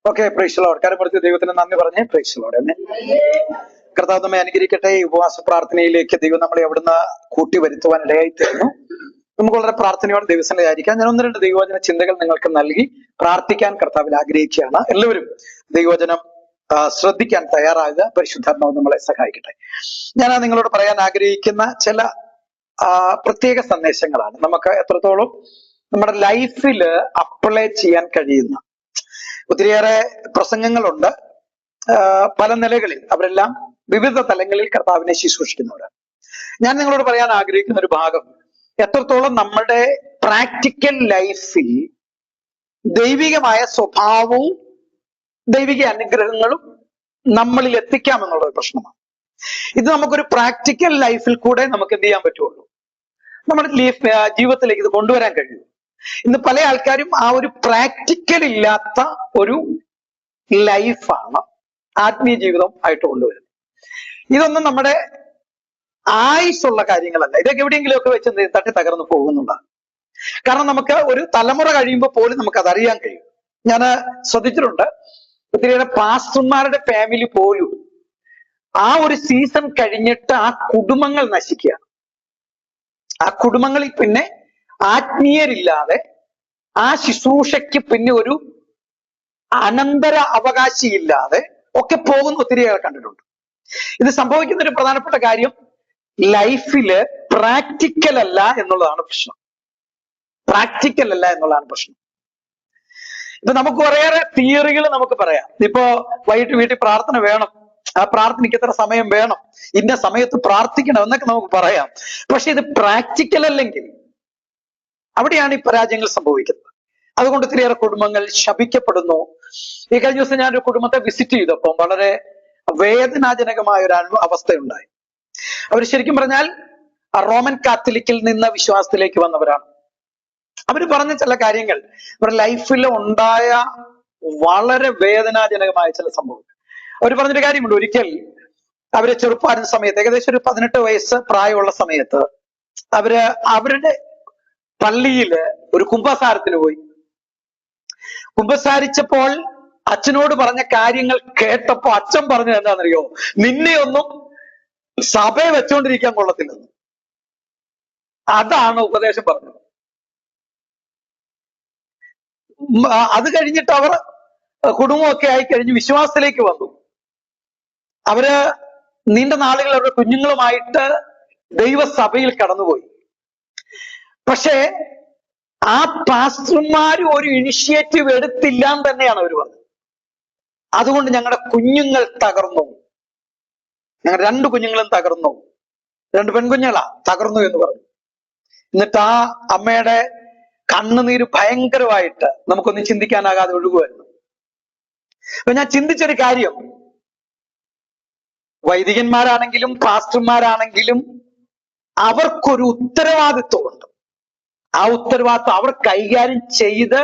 Okay, praise Lord. കരമടുത്ത് ദൈവത്തിന് നന്ദി പറഞ്ഞേ. Praise Lord. എന്നെ കർത്താവ് നമ്മെ അനുഗ്രഹിക്കട്ടെ. ഈ ഉപവാസ പ്രാർത്ഥനയിലേക്ക് ദൈവം നമ്മളെ അവിടുന്ന് കൂട്ടി വരുത്തുവാൻ ഇടയായി തീർന്നു. നമുക്ക് വളരെ പ്രാർത്ഥനയോടെ ദൈവസന്നിധിയായിരിക്കാം. ഞാൻ ഒന്ന് രണ്ട് ദൈവവചന ചിന്തകൾ നിങ്ങൾക്ക് നൽകി പ്രാർത്ഥിക്കാൻ കർത്താവിൽ ആഗ്രഹിക്കുകയാണ്. എല്ലാവരും ദൈവവചനം ശ്രദ്ധിക്കാൻ തയ്യാറാകുക. പരിശുദ്ധാത്മാവ് നമ്മളെ സഹായിക്കട്ടെ. ഞാൻ നിങ്ങളോട് പറയാൻ ആഗ്രഹിക്കുന്ന ചില പ്രത്യേക സന്ദേശങ്ങളാണ് നമുക്ക് എത്രത്തോളം നമ്മുടെ ലൈഫിൽ അപ്ലൈ ചെയ്യാൻ കഴിയുന്ന. ഒത്തിരിയേറെ പ്രസംഗങ്ങളുണ്ട് പല നിലകളിൽ, അവരെല്ലാം വിവിധ തലങ്ങളിൽ കർത്താവിനെ ശുശ്രൂഷിക്കുന്നവരാണ്. ഞാൻ നിങ്ങളോട് പറയാൻ ആഗ്രഹിക്കുന്ന ഒരു ഭാഗം, എത്രത്തോളം നമ്മുടെ പ്രാക്ടിക്കൽ ലൈഫിൽ ദൈവികമായ സ്വഭാവവും ദൈവിക അനുഗ്രഹങ്ങളും നമ്മളിൽ എത്തിക്കാമെന്നുള്ള ഒരു പ്രശ്നമാണ്. ഇത് നമുക്കൊരു പ്രാക്ടിക്കൽ ലൈഫിൽ കൂടെ നമുക്ക് എന്ത് ചെയ്യാൻ പറ്റുള്ളൂ, നമ്മുടെ ജീവിതത്തിലേക്ക് ഇത് കൊണ്ടുവരാൻ കഴിയും. ഇന്ന് പല ആൾക്കാരും ആ ഒരു പ്രാക്ടിക്കൽ ഇല്ലാത്ത ഒരു ലൈഫാണ് ആത്മീയ ജീവിതം ആയിട്ട് കൊണ്ടുവരുന്നത്. ഇതൊന്നും നമ്മുടെ ആയുസ്സുള്ള കാര്യങ്ങളല്ല. ഇതൊക്കെ എവിടെയെങ്കിലുമൊക്കെ വെച്ച് തട്ടി തകർന്നു പോകുന്നുണ്ടാണ്. കാരണം നമുക്ക് ഒരു തലമുറ കഴിയുമ്പോൾ പോലും നമുക്ക് അതറിയാൻ കഴിയും. ഞാൻ ശ്രദ്ധിച്ചിട്ടുണ്ട്, ഒത്തിരിയേറെ പാസ്റ്റർമാരുടെ ഫാമിലി പോലും ആ ഒരു സീസൺ കഴിഞ്ഞിട്ട് ആ കുടുംബങ്ങൾ നശിക്കുക. ആ കുടുംബങ്ങളിൽ പിന്നെ ആത്മീയരില്ലാതെ ആ ശുശ്രൂഷയ്ക്ക് പിന്നെ ഒരു അനന്തര അവകാശിയില്ലാതെ ഒക്കെ പോകുന്ന ഒത്തിരിയേറെ കണ്ടിട്ടുണ്ട്. ഇത് സംഭവിക്കുന്ന ഒരു പ്രധാനപ്പെട്ട കാര്യം, ലൈഫില് പ്രാക്ടിക്കൽ അല്ല എന്നുള്ളതാണ് പ്രശ്നം. പ്രാക്ടിക്കൽ അല്ല എന്നുള്ളതാണ് പ്രശ്നം. ഇപ്പൊ നമുക്ക് കുറേയേറെ തിയറികൾ നമുക്ക് പറയാം. ഇപ്പോ വൈകിട്ട് വീട്ടിൽ പ്രാർത്ഥന വേണം, ആ പ്രാർത്ഥനയ്ക്ക് എത്ര സമയം വേണം, ഇന്ന സമയത്ത് പ്രാർത്ഥിക്കണം എന്നൊക്കെ നമുക്ക് പറയാം. പക്ഷെ ഇത് പ്രാക്ടിക്കൽ അല്ലെങ്കിൽ അവിടെയാണ് ഈ പരാജയങ്ങൾ സംഭവിക്കുന്നത്. അതുകൊണ്ട് ഒത്തിരിയേറെ കുടുംബങ്ങൾ ശപിക്കപ്പെടുന്നു. ഈ കഴിഞ്ഞ ദിവസം ഞാനൊരു കുടുംബത്തെ വിസിറ്റ് ചെയ്തപ്പോൾ വളരെ വേദനാജനകമായ ഒരു അവസ്ഥയുണ്ടായി. അവർ ശരിക്കും പറഞ്ഞാൽ റോമൻ കാത്തലിക്കിൽ നിന്ന് വിശ്വാസത്തിലേക്ക് വന്നവരാണ്. അവർ പറഞ്ഞ ചില കാര്യങ്ങൾ അവരുടെ ലൈഫിൽ ഉണ്ടായ വളരെ വേദനാജനകമായ ചില സംഭവങ്ങൾ. അവർ പറഞ്ഞൊരു കാര്യമുണ്ട്. ഒരിക്കൽ അവര് ചെറുപ്പമായിരുന്ന സമയത്ത്, ഏകദേശം ഒരു 18 വയസ്സ് പ്രായമുള്ള സമയത്ത്, അവരുടെ പള്ളിയില് ഒരു കുമ്പസാരത്തിന് പോയി. കുമ്പസാരിച്ചപ്പോൾ അച്ഛനോട് പറഞ്ഞ കാര്യങ്ങൾ കേട്ടപ്പോ അച്ഛൻ പറഞ്ഞത് എന്താണെന്നറിയോ? നിന്നെ ഒന്നും സഭയെ വെച്ചോണ്ടിരിക്കാൻ കൊള്ളത്തില്ലെന്ന്. അതാണ് ഉപദേശം പറഞ്ഞത്. അത് കഴിഞ്ഞിട്ട് അവർ കുടുംബമൊക്കെ ആയി കഴിഞ്ഞ് വിശ്വാസത്തിലേക്ക് വന്നു. അവര് നീണ്ട നാളുകൾ അവരുടെ കുഞ്ഞുങ്ങളുമായിട്ട് ദൈവസഭയിൽ കടന്നുപോയി. പക്ഷേ ആ പാസ്റ്റർമാർ ഒരു ഇനിഷ്യേറ്റീവ് എടുത്തില്ല എന്ന് തന്നെയാണ് അവർ പറഞ്ഞത്. അതുകൊണ്ട് ഞങ്ങളുടെ കുഞ്ഞുങ്ങൾ തകർന്നു, ഞങ്ങളുടെ 2 കുഞ്ഞുങ്ങളും തകർന്നു, 2 പെൺകുഞ്ഞുങ്ങളാ തകർന്നു എന്ന് പറഞ്ഞു. എന്നിട്ട് ആ അമ്മയുടെ കണ്ണുനീര് ഭയങ്കരമായിട്ട് നമുക്കൊന്നും ചിന്തിക്കാനാകാതെ ഒഴുകുമായിരുന്നു. അപ്പൊ ഞാൻ ചിന്തിച്ചൊരു കാര്യം, വൈദികന്മാരാണെങ്കിലും പാസ്റ്റർമാരാണെങ്കിലും അവർക്കൊരു ഉത്തരവാദിത്വമുണ്ട്. ആ ഉത്തരവാദിത്വം അവർ കൈകാര്യം ചെയ്ത്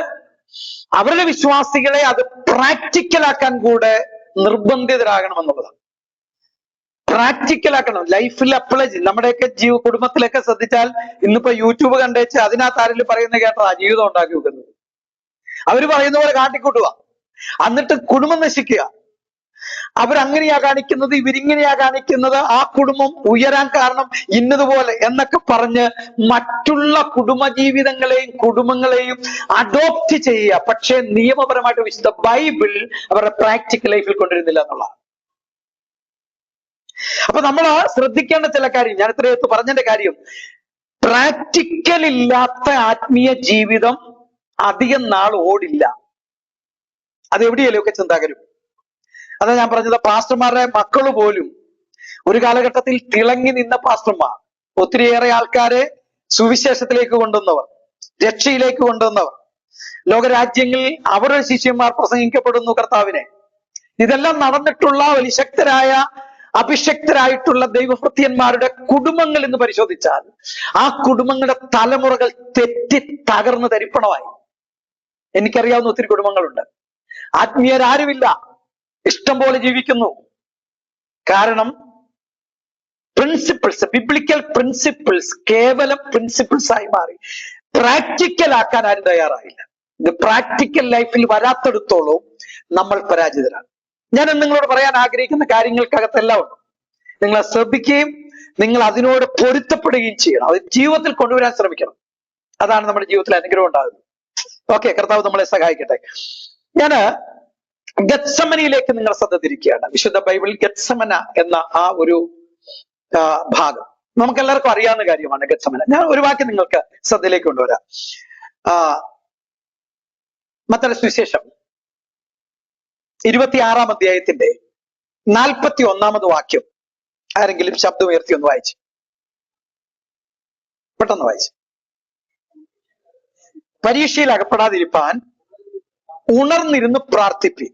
അവരുടെ വിശ്വാസികളെ അത് പ്രാക്ടിക്കലാക്കാൻ കൂടെ നിർബന്ധിതരാകണമെന്നുള്ളതാണ്. പ്രാക്ടിക്കലാക്കണം, ലൈഫിൽ അപ്ലൈ ചെയ്യും. നമ്മുടെയൊക്കെ കുടുംബത്തിലൊക്കെ ശ്രദ്ധിച്ചാൽ ഇന്നിപ്പോ യൂട്യൂബ് കണ്ടേച്ച് അതിനകത്ത് ആരെങ്കിലും പറയുന്നത് കേട്ടതാ ജീവിതം ഉണ്ടാക്കി വെക്കുന്നത്. അവര് പറയുന്ന പോലെ കാട്ടിക്കൂട്ടുക, എന്നിട്ട് കുടുംബം നശിക്കുക. അവരങ്ങനെയാ കാണിക്കുന്നത്, ഇവരിങ്ങനെയാ കാണിക്കുന്നത്, ആ കുടുംബം ഉയരാൻ കാരണം ഇന്നതുപോലെ എന്നൊക്കെ പറഞ്ഞ് മറ്റുള്ള കുടുംബജീവിതങ്ങളെയും കുടുംബങ്ങളെയും അഡോപ്റ്റ് ചെയ്യുക. പക്ഷെ നിയമപരമായിട്ട് വിശുദ്ധ ബൈബിൾ അവരുടെ പ്രാക്ടിക്കൽ ലൈഫിൽ കൊണ്ടുവരുന്നില്ല എന്നുള്ളതാണ്. അപ്പൊ നമ്മൾ ശ്രദ്ധിക്കേണ്ട ചില കാര്യം, ഞാൻ ഇത്രയൊക്കെ പറഞ്ഞതിന്റെ കാര്യം, പ്രാക്ടിക്കൽ ഇല്ലാത്ത ആത്മീയ ജീവിതം അധികം നാൾ ഓടില്ല. അത് എവിടെയല്ലോ ഒക്കെ ചിന്താകരും. അതാ ഞാൻ പറഞ്ഞത്, പാസ്റ്റർമാരുടെ മക്കള് പോലും ഒരു കാലഘട്ടത്തിൽ തിളങ്ങി നിന്ന പാസ്റ്റർമാർ, ഒത്തിരിയേറെ ആൾക്കാരെ സുവിശേഷത്തിലേക്ക് കൊണ്ടുവന്നവർ, രക്ഷയിലേക്ക് കൊണ്ടുവന്നവർ, ലോകരാജ്യങ്ങളിൽ അവരുടെ ശിഷ്യന്മാർ പ്രസംഗിക്കപ്പെടുന്നു കർത്താവിനെ. ഇതെല്ലാം നടന്നിട്ടുള്ള വലിശക്തരായ അഭിഷക്തരായിട്ടുള്ള ദൈവഭൃത്യന്മാരുടെ കുടുംബങ്ങൾ എന്ന് പരിശോധിച്ചാൽ ആ കുടുംബങ്ങളുടെ തലമുറകൾ തെറ്റി തകർന്ന് തരിപ്പണമായി. എനിക്കറിയാവുന്ന ഒത്തിരി കുടുംബങ്ങളുണ്ട്. ആത്മീയരാരുമില്ല, ഇഷ്ടം പോലെ ജീവിക്കുന്നു. കാരണം പ്രിൻസിപ്പിൾസ്, ബിബ്ലിക്കൽ പ്രിൻസിപ്പിൾസ് കേവലം പ്രിൻസിപ്പിൾസ് ആയി മാറി. പ്രാക്ടിക്കൽ ആക്കാൻ ആരും തയ്യാറായില്ല. ഇത് പ്രാക്ടിക്കൽ ലൈഫിൽ വരാത്തെടുത്തോളം നമ്മൾ പരാജിതരാണ്. ഞാൻ നിങ്ങളോട് പറയാൻ ആഗ്രഹിക്കുന്ന കാര്യങ്ങൾക്കകത്തെല്ലാം ഉണ്ട്. നിങ്ങളെ ശ്രദ്ധിക്കുകയും നിങ്ങൾ അതിനോട് പൊരുത്തപ്പെടുകയും ചെയ്യണം. അത് ജീവിതത്തിൽ കൊണ്ടുവരാൻ ശ്രമിക്കണം. അതാണ് നമ്മുടെ ജീവിതത്തിൽ അനുഗ്രഹം ഉണ്ടാകുന്നത്. ഓക്കെ, കർത്താവ് നമ്മളെ സഹായിക്കട്ടെ. ഞാന് ഗത്സമനയിലേക്ക് നിങ്ങൾ ശ്രദ്ധ തിരിക്കുകയാണ്. വിശുദ്ധ ബൈബിളിൽ ഗത്സമന എന്ന ആ ഒരു ഭാഗം നമുക്ക് എല്ലാവർക്കും അറിയാവുന്ന കാര്യമാണ്. ഗത്സമന, ഞാൻ ഒരു വാക്യം നിങ്ങൾക്ക് ശ്രദ്ധയിലേക്ക് കൊണ്ടുവരാം. മത്തായിയുടെ സുവിശേഷം 26-ാം അധ്യായത്തിന്റെ 41-ാമത് വാക്യം ആരെങ്കിലും ശബ്ദം ഉയർത്തി ഒന്ന് വായിച്ചു, പെട്ടെന്ന് വായിച്ചു. പരീക്ഷയിൽ അകപ്പെടാതിരിപ്പാൻ ഉണർന്നിരുന്ന് പ്രാർത്ഥിപ്പി,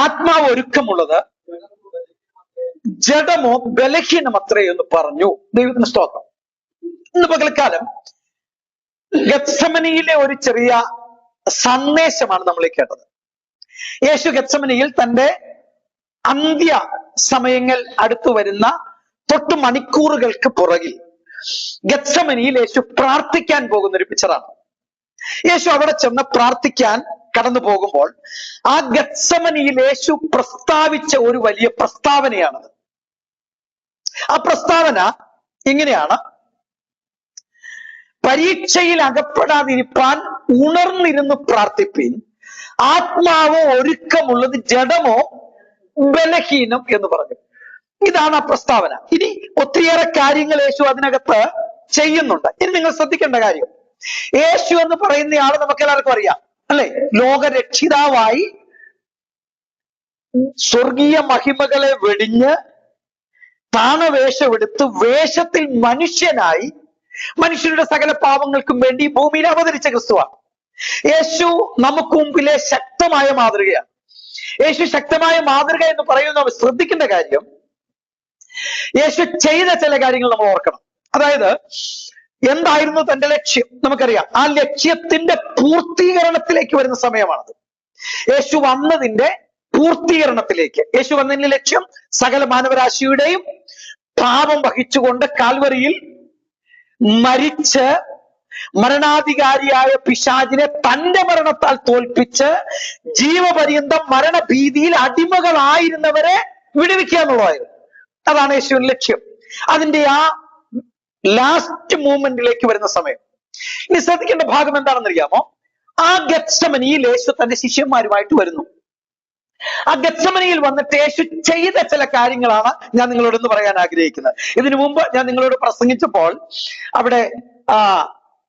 ആത്മാവ് ഒരുക്കമുള്ളത് ജഡമോ ബലഹീനമത്രേ എന്ന് പറഞ്ഞു. ദൈവത്തിന് സ്തോത്രം. ഇന്ന് പകൽക്കാലം ഗത്സമനിയിലെ ഒരു ചെറിയ സന്ദേശമാണ് നമ്മൾ കേട്ടത്. യേശു ഗത്സമനിയിൽ തന്റെ അന്ത്യ സമയങ്ങൾ അടുത്തു വരുന്ന തൊട്ട് മണിക്കൂറുകൾക്ക് പുറകിൽ ഗത്സമനിയിൽ യേശു പ്രാർത്ഥിക്കാൻ പോകുന്ന ഒരു പിക്ചറാണ്. യേശു അവിടെ ചെന്ന് പ്രാർത്ഥിക്കാൻ കടന്നു പോകുമ്പോൾ ആ ഗത്സമനിയിൽ യേശു പ്രസ്താവിച്ച ഒരു വലിയ പ്രസ്താവനയാണത്. ആ പ്രസ്താവന ഇങ്ങനെയാണ്: പരീക്ഷയിൽ അകപ്പെടാതിരിപ്പാൻ ഉണർന്നിരുന്ന് പ്രാർത്ഥിപ്പിൻ, ആത്മാവോ ഒരുക്കമുള്ളത് ജഡമോ ബലഹീനം എന്ന് പറഞ്ഞു. ഇതാണ് ആ പ്രസ്താവന. ഇനി ഒത്തിരിയേറെ കാര്യങ്ങൾ യേശു അതിനകത്ത് ചെയ്യുന്നുണ്ട്. ഇനി നിങ്ങൾ ശ്രദ്ധിക്കേണ്ട കാര്യം, യേശു എന്ന് പറയുന്ന ആള് നമുക്ക് എല്ലാവർക്കും അറിയാം, അല്ലെ? ലോകരക്ഷിതാവായി സ്വർഗീയ മഹിമകളെ വെടിഞ്ഞ് താണവേഷമെടുത്ത് വേഷത്തിൽ മനുഷ്യനായി മനുഷ്യരുടെ സകല പാപങ്ങൾക്കും വേണ്ടി ഭൂമിയിൽ അവതരിച്ച ക്രിസ്തുവാണ്. യേശു നമുക്ക് മുമ്പിലെ ശക്തമായ മാതൃകയാണ്. യേശു ശക്തമായ മാതൃക എന്ന് പറയുന്ന ശ്രദ്ധിക്കേണ്ട കാര്യം, യേശു ചെയ്ത ചില കാര്യങ്ങൾ നമ്മൾ ഓർക്കണം. അതായത് എന്തായിരുന്നു തന്റെ ലക്ഷ്യം നമുക്കറിയാം. ആ ലക്ഷ്യത്തിന്റെ പൂർത്തീകരണത്തിലേക്ക് വരുന്ന സമയമാണത്. യേശു വന്നതിന്റെ പൂർത്തീകരണത്തിലേക്ക്. യേശു വന്നതിന്റെ ലക്ഷ്യം സകല മാനവരാശിയുടെയും പാപം വഹിച്ചുകൊണ്ട് കാൽവറിയിൽ മരിച്ച് മരണാധികാരിയായ പിശാചിനെ തന്റെ മരണത്താൽ തോൽപ്പിച്ച് ജീവപര്യന്തം മരണഭീതിയിൽ അടിമകളായിരുന്നവരെ വിടുവിക്കുക എന്നുള്ളതായിരുന്നു. അതാണ് യേശുവിന്റെ ലക്ഷ്യം. അതിന്റെ ആ ലാസ്റ്റ് മൂമെന്റിലേക്ക് വരുന്ന സമയം. ഇനി ശ്രദ്ധിക്കേണ്ട ഭാഗം എന്താണെന്ന് അറിയാമോ? ആ ഗത്സമനിയിൽ യേശു തന്റെ ശിഷ്യന്മാരുമായിട്ട് വരുന്നു. ആ ഗത്സമനിയിൽ വന്നിട്ട് യേശു ചെയ്ത ചില കാര്യങ്ങളാണ് ഞാൻ നിങ്ങളോടൊന്ന് പറയാൻ ആഗ്രഹിക്കുന്നത്. ഇതിനു മുമ്പ് ഞാൻ നിങ്ങളോട് പ്രസംഗിച്ചപ്പോൾ അവിടെ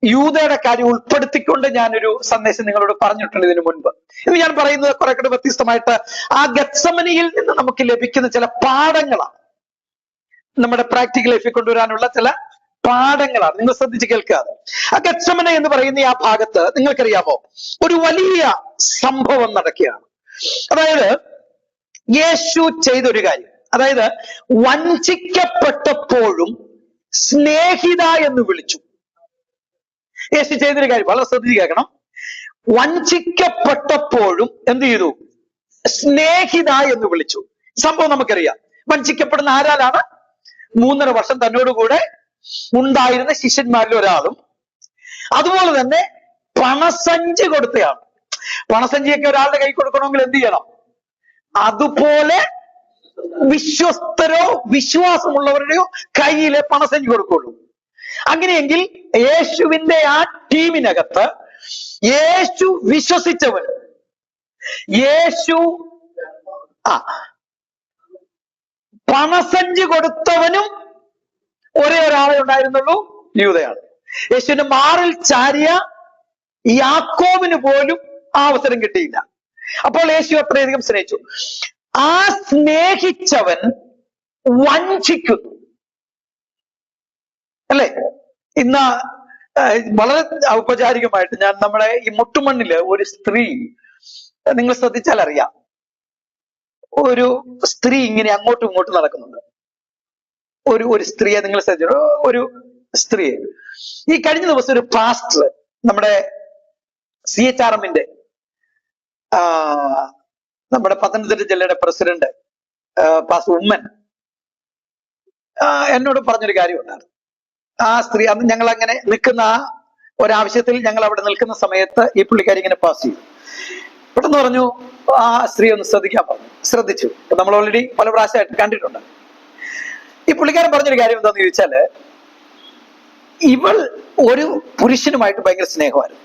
യൂദയുടെ കാര്യം ഉൾപ്പെടുത്തിക്കൊണ്ട് ഞാനൊരു സന്ദേശം നിങ്ങളോട് പറഞ്ഞിട്ടുണ്ട് ഇതിനു മുൻപ്. ഇന്ന് ഞാൻ പറയുന്നത് കുറെ കൂടെ വ്യത്യസ്തമായിട്ട് ആ ഗത്സമനിയിൽ നിന്ന് നമുക്ക് ലഭിക്കുന്ന ചില പാഠങ്ങളാണ്, നമ്മുടെ പ്രാക്ടിക്കൽ ലൈഫിൽ കൊണ്ടുവരാനുള്ള ചില പാഠങ്ങളാണ്. നിങ്ങൾ ശ്രദ്ധിച്ച് കേൾക്കാതെ. ആ ഗത്സമന എന്ന് പറയുന്ന ആ ഭാഗത്ത് നിങ്ങൾക്കറിയാമോ, ഒരു വലിയ സംഭവം നടക്കുകയാണ്. അതായത് യേശു ചെയ്തൊരു കാര്യം, അതായത് വഞ്ചിക്കപ്പെട്ടപ്പോഴും സ്നേഹിത എന്ന് വിളിച്ചു. യേശു ചെയ്തൊരു കാര്യം വളരെ ശ്രദ്ധിച്ച് കേൾക്കണം. വഞ്ചിക്കപ്പെട്ടപ്പോഴും എന്ത് ചെയ്തു? സ്നേഹിത എന്ന് വിളിച്ചു. സംഭവം നമുക്കറിയാം. വഞ്ചിക്കപ്പെടുന്ന ആരാലാണ്? 3.5 വർഷം തന്നോടുകൂടെ ഉണ്ടായിരുന്ന ശിഷ്യന്മാരിൽ ഒരാളും, അതുപോലെ തന്നെ പണസഞ്ചി കൊടുത്തയാണ്. പണസഞ്ചിയൊക്കെ ഒരാളുടെ കൈ കൊടുക്കണമെങ്കിൽ എന്ത് ചെയ്യണം? അതുപോലെ വിശ്വസ്തരോ വിശ്വാസമുള്ളവരുടെയോ കയ്യിലെ പണസഞ്ചി കൊടുക്കുള്ളൂ. അങ്ങനെയെങ്കിൽ യേശുവിന്റെ ആ ടീമിനകത്ത് യേശു വിശ്വസിച്ചവൻ, യേശു പണസഞ്ചി കൊടുത്തവനും ഒരേ ഒരാളെ ഉണ്ടായിരുന്നുള്ളൂ, യൂദയാണ്. യേശുവിന്റെ മാറിൽ ചാരിയ യാക്കോബിന് പോലും ആ അവസരം കിട്ടിയില്ല. അപ്പോൾ യേശു അത്രയധികം സ്നേഹിച്ചു. ആ സ്നേഹിച്ചവൻ വഞ്ചിക്കുന്നു, അല്ലെ? ഇന്ന് വളരെ ഔപചാരികമായിട്ട് ഞാൻ നമ്മുടെ ഈ മുട്ടുമണ്ണില് ഒരു സ്ത്രീ, നിങ്ങൾ ശ്രദ്ധിച്ചാൽ അറിയാം, ഒരു സ്ത്രീ ഇങ്ങനെ അങ്ങോട്ടും ഇങ്ങോട്ടും നടക്കുന്നുണ്ട്. ഒരു സ്ത്രീയെ നിങ്ങൾ ശ്രദ്ധിച്ചു, ഒരു സ്ത്രീയെ. ഈ കഴിഞ്ഞ ദിവസം ഒരു പാസ്റ്റർ, നമ്മുടെ CHRM-ന്റെ നമ്മുടെ പത്തനംതിട്ട ജില്ലയുടെ പ്രസിഡന്റ് പാസ്റ്റർ ഉമ്മൻ എന്നോട് പറഞ്ഞൊരു കാര്യം ഉണ്ടായിരുന്നു. ആ സ്ത്രീ, അന്ന് ഞങ്ങൾ അങ്ങനെ നിൽക്കുന്ന ആ ഒരാവശ്യത്തിൽ ഞങ്ങൾ അവിടെ നിൽക്കുന്ന സമയത്ത് ഈ പുള്ളിക്കാരി ഇങ്ങനെ പാസ് ചെയ്തു. പെട്ടെന്ന് പറഞ്ഞു, ആ സ്ത്രീ ഒന്ന് ശ്രദ്ധിക്കാൻ പറഞ്ഞു. ശ്രദ്ധിച്ചു. നമ്മൾ ഓൾറെഡി പല പ്രാവശ്യമായിട്ട് കണ്ടിട്ടുണ്ട്. ഈ പുള്ളിക്കാരൻ പറഞ്ഞൊരു കാര്യം എന്താന്ന് ചോദിച്ചാല്, ഇവൾ ഒരു പുരുഷനുമായിട്ട് ഭയങ്കര സ്നേഹമായിരുന്നു,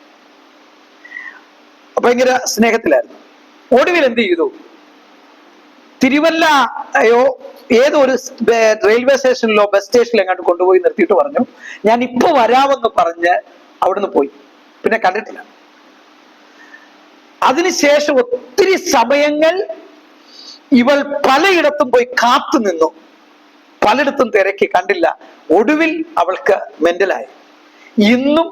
ഭയങ്കര സ്നേഹത്തിലായിരുന്നു. ഒടുവിൽ എന്ത് ചെയ്തു, തിരുവല്ലയോ ഏതോ ഒരു റെയിൽവേ സ്റ്റേഷനിലോ ബസ് സ്റ്റേഷനിലോ എങ്ങാണ്ട് കൊണ്ടുപോയി നിർത്തിയിട്ട് പറഞ്ഞു, ഞാൻ ഇപ്പൊ വരാമെന്ന് പറഞ്ഞ് അവിടുന്ന് പോയി. പിന്നെ കണ്ടിട്ടില്ല. അതിനുശേഷം ഒത്തിരി സമയങ്ങൾ ഇവൾ പലയിടത്തും പോയി കാത്തു നിന്നു, പലയിടത്തും തിരക്കി, കണ്ടില്ല. ഒടുവിൽ അവൾക്ക് മെന്റലായി. ഇന്നും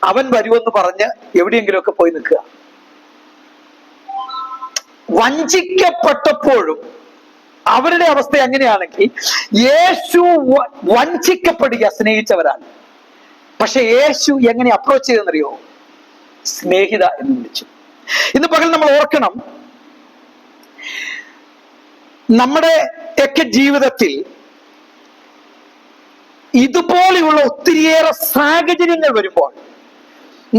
അവൻ വരുമെന്ന് പറഞ്ഞ് എവിടെയെങ്കിലുമൊക്കെ പോയി നിൽക്കുക. വഞ്ചിക്കപ്പെട്ടപ്പോഴും അവരുടെ അവസ്ഥ എങ്ങനെയാണെങ്കിൽ, യേശു വഞ്ചിക്കപ്പെടുക സ്നേഹിച്ചവരാണ്. പക്ഷെ യേശു എങ്ങനെ അപ്രോച്ച് ചെയ്തെന്നറിയോ? സ്നേഹിത എന്ന് വിളിച്ചു. ഇന്ന് പകൽ നമ്മൾ ഓർക്കണം, നമ്മുടെ ഒക്കെ ജീവിതത്തിൽ ഇതുപോലെയുള്ള ഒത്തിരിയേറെ സാഹചര്യങ്ങൾ വരുമ്പോൾ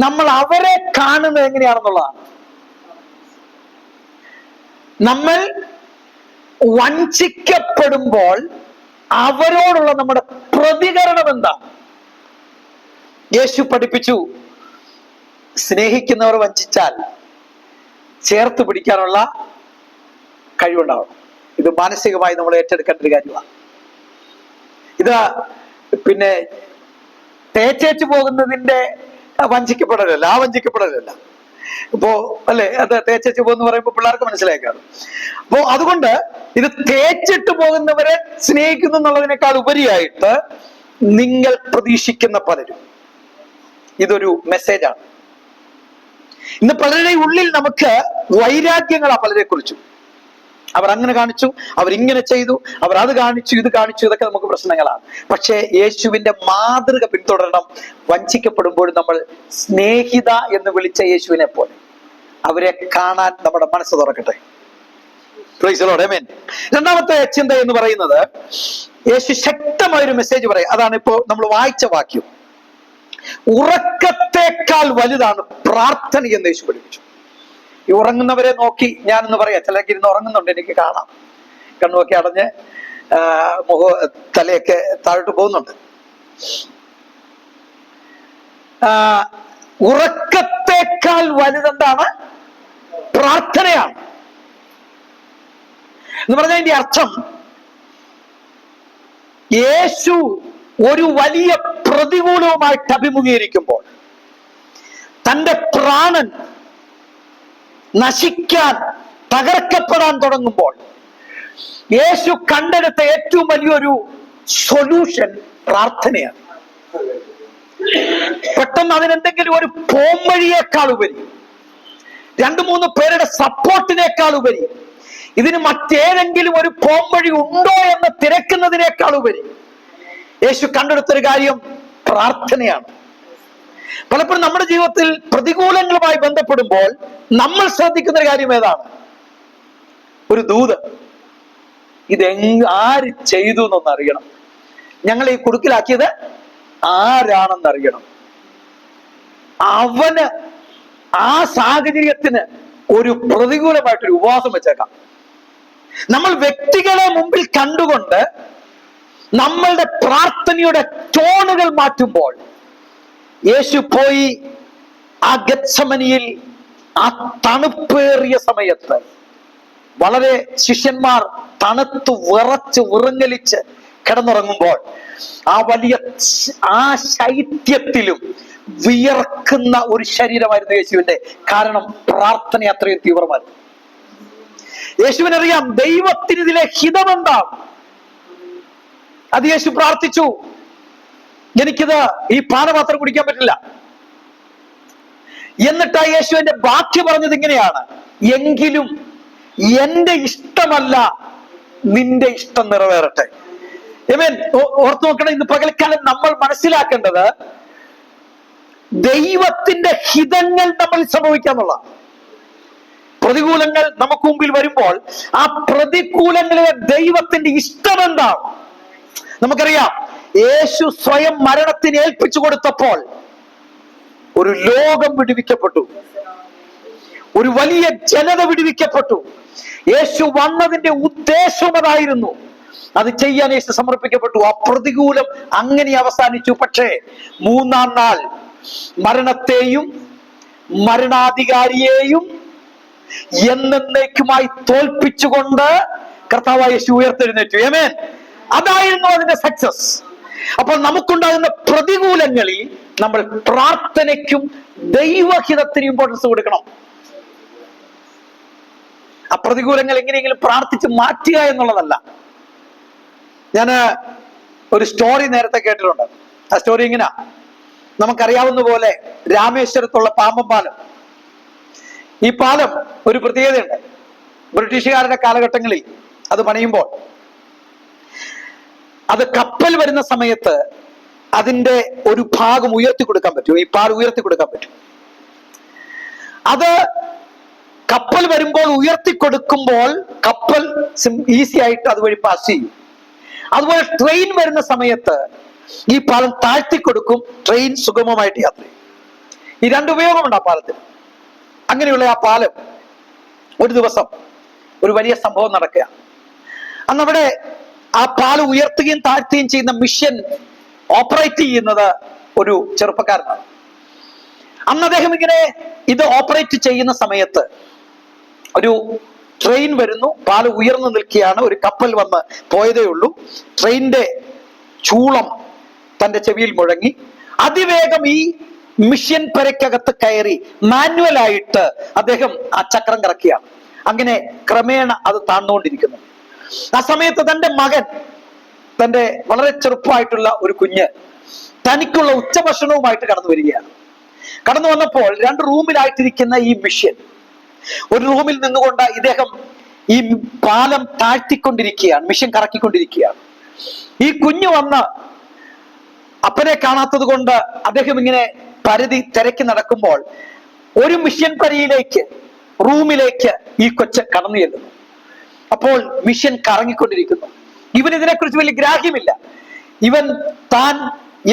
നമ്മൾ അവരെ കാണുന്നത് എങ്ങനെയാണെന്നുള്ളതാണ്. നമ്മൾ വഞ്ചിക്കപ്പെടുമ്പോൾ അവരോടുള്ള നമ്മുടെ പ്രതികരണം എന്താ? യേശു പഠിപ്പിച്ചു, സ്നേഹിക്കുന്നവർ വഞ്ചിച്ചാൽ ചേർത്ത് പിടിക്കാനുള്ള കഴിവുണ്ടാവണം. ഇത് മാനസികമായി നമ്മൾ ഏറ്റെടുക്കേണ്ട ഒരു കാര്യമാണ്. ഇത് പിന്നെ തേച്ചേച്ചു പോകുന്നതിന്റെ വഞ്ചിക്കപ്പെടലല്ല, ആ വഞ്ചിക്കപ്പെടലല്ല. ഇപ്പോ അല്ലെ, അത് തേച്ചു പോകുന്ന പറയുമ്പോൾ പിള്ളേർക്ക് മനസ്സിലാക്കാറ്. അപ്പോ അതുകൊണ്ട് ഇത് തേച്ചിട്ട് പോകുന്നവരെ സ്നേഹിക്കുന്നു എന്നുള്ളതിനേക്കാൾ ഉപരിയായിട്ട് നിങ്ങൾ പ്രതീക്ഷിക്കുന്ന പലരും, ഇതൊരു മെസ്സേജാണ്. ഇന്ന് പലരുടെയും ഉള്ളിൽ നമുക്ക് വൈരാഗ്യങ്ങളാ പലരെ കുറിച്ചും. അവർ അങ്ങനെ കാണിച്ചു, അവരിങ്ങനെ ചെയ്തു, അവർ അത് കാണിച്ചു, ഇത് കാണിച്ചു, ഇതൊക്കെ നമുക്ക് പ്രശ്നങ്ങളാണ്. പക്ഷേ യേശുവിന്റെ മാതൃക പിന്തുടരണം. വഞ്ചിക്കപ്പെടുമ്പോൾ നമ്മൾ സ്നേഹിത എന്ന് വിളിച്ച യേശുവിനെ പോലെ അവരെ കാണാൻ നമ്മുടെ മനസ്സ് തുറക്കട്ടെ. Praise the lord. ആമേൻ. രണ്ടാമത്തെ ചിന്ത എന്ന് പറയുന്നത്, യേശു ശക്തമായൊരു മെസ്സേജ് പറയും. അതാണ് ഇപ്പോ നമ്മൾ വായിച്ച വാക്യം. ഉറക്കത്തെക്കാൾ വലുതാണ് പ്രാർത്ഥന എന്ന് യേശു പഠിപ്പിച്ചു. ഈ ഉറങ്ങുന്നവരെ നോക്കി ഞാനൊന്ന് പറയാം. ചിലർക്ക് ഇരുന്ന് ഉറങ്ങുന്നുണ്ട്, എനിക്ക് കാണാം. കണ്ണുമൊക്കെ അടഞ്ഞ് തലയൊക്കെ താഴോട്ട് പോകുന്നുണ്ട്. ഉറക്കത്തെക്കാൾ വലുതെന്താണ്? പ്രാർത്ഥനയാണ് എന്ന് പറഞ്ഞാൽ അതിന്റെ അർത്ഥം, യേശു ഒരു വലിയ പ്രതികൂലവുമായിട്ട് അഭിമുഖീകരിക്കുമ്പോൾ, തന്റെ പ്രാണൻ നശിക്കാൻ, തകർക്കപ്പെടാൻ തുടങ്ങുമ്പോൾ, യേശു കണ്ടെടുത്ത ഏറ്റവും വലിയൊരു സൊല്യൂഷൻ പ്രാർത്ഥനയാണ്. പെട്ടെന്ന് അതിനെന്തെങ്കിലും ഒരു പോംവഴിയേക്കാൾ ഉപരി, 2-3 പേരുടെ സപ്പോർട്ടിനേക്കാൾ ഉപരി, ഇതിന് മറ്റേതെങ്കിലും ഒരു പോംവഴി ഉണ്ടോ എന്ന് തിരക്കുന്നതിനേക്കാൾ ഉപരി യേശു കണ്ടെടുത്തൊരു കാര്യം പ്രാർത്ഥനയാണ്. പലപ്പോഴും നമ്മുടെ ജീവിതത്തിൽ പ്രതികൂലങ്ങളുമായി ബന്ധപ്പെടുമ്പോൾ നമ്മൾ ശ്രദ്ധിക്കുന്ന ഒരു കാര്യം ഏതാണ്? ഒരു ദൂത്. ആര് ചെയ്തു എന്നൊന്നറിയണം. ഞങ്ങൾ ഈ കുടുക്കിലാക്കിയത് ആരാണെന്നറിയണം. അവന് ആ സാഹചര്യത്തിന് ഒരു പ്രതികൂലമായിട്ടൊരു ഉപവാസം വെച്ചേക്കാം. നമ്മൾ വ്യക്തികളെ മുമ്പിൽ കണ്ടുകൊണ്ട് നമ്മളുടെ പ്രാർത്ഥനയുടെ ടോണുകൾ മാറ്റുമ്പോൾ, യേശു പോയി ആ ഗത്സമനിയിൽ ആ തണുപ്പേറിയ സമയത്ത് വളരെ ശിഷ്യന്മാർ തണുത്ത് വിറച്ച് വിറങ്ങലിച്ച് കിടന്നുറങ്ങുമ്പോൾ, ആ ശൈത്യത്തിലും വിയർക്കുന്ന ഒരു ശരീരമായിരുന്നു യേശുവിന്റെ. കാരണം പ്രാർത്ഥന അത്രയും തീവ്രമായിരുന്നു. യേശുവിനറിയാം ദൈവത്തിന് ഇതിലെ ഹിതമെന്താണ്. അത് യേശു പ്രാർത്ഥിച്ചു, എനിക്കിത് ഈ പാനപാത്രം കുടിക്കാൻ പറ്റില്ല. എന്നിട്ട് ആ യേശുവിന്റെ ബാക്കി പറഞ്ഞത് ഇങ്ങനെയാണ്, എങ്കിലും എന്റെ ഇഷ്ടമല്ല നിന്റെ ഇഷ്ടം നിറവേറട്ടെ. ഓർത്തു നോക്കണം, ഇന്ന് പകൽക്കാലം നമ്മൾ മനസ്സിലാക്കേണ്ടത് ദൈവത്തിന്റെ ഹിതങ്ങൾ നമ്മൾ സംഭവിക്കാന്നുള്ള. പ്രതികൂലങ്ങൾ നമുക്ക് മുമ്പിൽ വരുമ്പോൾ ആ പ്രതികൂലങ്ങളിലെ ദൈവത്തിന്റെ ഇഷ്ടം എന്താണ്? നമുക്കറിയാം, യേശു സ്വയം മരണത്തിന് ഏൽപ്പിച്ചു കൊടുത്തപ്പോൾ ഒരു ലോകം വിടുവിക്കപ്പെട്ടു, ഒരു വലിയ ജനത വിടുവിക്കപ്പെട്ടു. യേശു വന്നതിന്റെ ഉദ്ദേശം അതായിരുന്നു. അത് ചെയ്യാൻ യേശു സമർപ്പിക്കപ്പെട്ടു. ആ പ്രതികൂലം അങ്ങനെ അവസാനിച്ചു. പക്ഷേ മൂന്നാം നാൾ മരണത്തെയും മരണാധികാരിയെയും എന്നേക്കുമായി തോൽപ്പിച്ചുകൊണ്ട് കർത്താവായ യേശു ഉയർത്തെഴുന്നേറ്റു. ആമേൻ. അതായിരുന്നു അതിന്റെ സക്സസ്. അപ്പോൾ നമുക്കുണ്ടാകുന്ന പ്രതികൂലങ്ങളിൽ നമ്മൾ പ്രാർത്ഥനയ്ക്കും ദൈവഹിതത്തിനും ഇമ്പോർട്ടൻസ് കൊടുക്കണം. ആ പ്രതികൂലങ്ങൾ എങ്ങനെയെങ്കിലും പ്രാർത്ഥിച്ച് മാറ്റുക എന്നുള്ളതല്ല. ഞാൻ ഒരു സ്റ്റോറി നേരത്തെ കേട്ടിട്ടുണ്ട്. ആ സ്റ്റോറി ഇങ്ങനെ, നമുക്കറിയാവുന്ന പോലെ രാമേശ്വരത്തുള്ള പാമ്പൻ പാലം. ഈ പാലം ഒരു പ്രത്യേകതയുണ്ട്. ബ്രിട്ടീഷുകാരുടെ കാലഘട്ടങ്ങളിൽ അത് പണിയുമ്പോൾ അത് കപ്പൽ വരുന്ന സമയത്ത് അതിന്റെ ഒരു ഭാഗം ഉയർത്തി കൊടുക്കാൻ പറ്റും. ഈ പാൽ ഉയർത്തി കൊടുക്കാൻ പറ്റും. അത് കപ്പൽ വരുമ്പോൾ ഉയർത്തി കൊടുക്കുമ്പോൾ കപ്പൽ ഈസി ആയിട്ട് അതുവഴി പാസ് ചെയ്യും. അതുപോലെ ട്രെയിൻ വരുന്ന സമയത്ത് ഈ പാലം താഴ്ത്തി കൊടുക്കും, ട്രെയിൻ സുഗമമായിട്ട് യാത്ര ചെയ്യും. ഈ രണ്ട് ഉപയോഗമുണ്ട് ആ പാലത്തിന്. അങ്ങനെയുള്ള ആ പാലം ഒരു ദിവസം ഒരു വലിയ സംഭവം നടക്കുക. അന്നവിടെ ആ പാലം ഉയർത്തുകയും താഴ്ത്തുകയും ചെയ്യുന്ന മിഷൻ ഓപ്പറേറ്റ് ചെയ്യുന്നത് ഒരു ചെറുപ്പക്കാരനാണ്. അന്ന് അദ്ദേഹം ഇങ്ങനെ ഇത് ഓപ്പറേറ്റ് ചെയ്യുന്ന സമയത്ത് ഒരു ട്രെയിൻ വരുന്നു, പാലം ഉയർന്നു നിൽക്കുകയാണ്. ഒരു കപ്പൽ വന്ന് പോയതേ ഉള്ളൂ. ട്രെയിനിന്റെ ചൂളം തന്റെ ചെവിയിൽ മുഴങ്ങി. അതിവേഗം ഈ മിഷൻ പരക്കകത്ത് കയറി മാനുവലായിട്ട് അദ്ദേഹം ആ ചക്രം കറക്കുകയാണ്. അങ്ങനെ ക്രമേണ അത് താഴ്ന്നുകൊണ്ടിരിക്കുന്നു. ആ സമയത്ത് തന്റെ മകൻ, തന്റെ വളരെ ചെറുപ്പമായിട്ടുള്ള ഒരു കുഞ്ഞ്, തനിക്കുള്ള ഉച്ചഭക്ഷണവുമായിട്ട് കടന്നു വരികയാണ്. കടന്നു വന്നപ്പോൾ രണ്ട് റൂമിലായിട്ടിരിക്കുന്ന ഈ മിഷൻ, ഒരു റൂമിൽ നിന്നുകൊണ്ട് ഇദ്ദേഹം ഈ പാലം താഴ്ത്തിക്കൊണ്ടിരിക്കുകയാണ്, മിഷൻ കറക്കിക്കൊണ്ടിരിക്കുകയാണ്. ഈ കുഞ്ഞു വന്ന് അപ്പനെ കാണാത്തത് കൊണ്ട് അദ്ദേഹം ഇങ്ങനെ പരിധി തിരക്കി നടക്കുമ്പോൾ ഒരു മിഷൻ പരിയിലേക്ക്, റൂമിലേക്ക് ഈ കൊച്ച് കടന്നു ചെല്ലുന്നു. അപ്പോൾ മിഷൻ കറങ്ങിക്കൊണ്ടിരിക്കുന്നു. ഇവൻ ഇതിനെക്കുറിച്ച് വലിയ ഗ്രാഹ്യമില്ല. ഇവൻ താൻ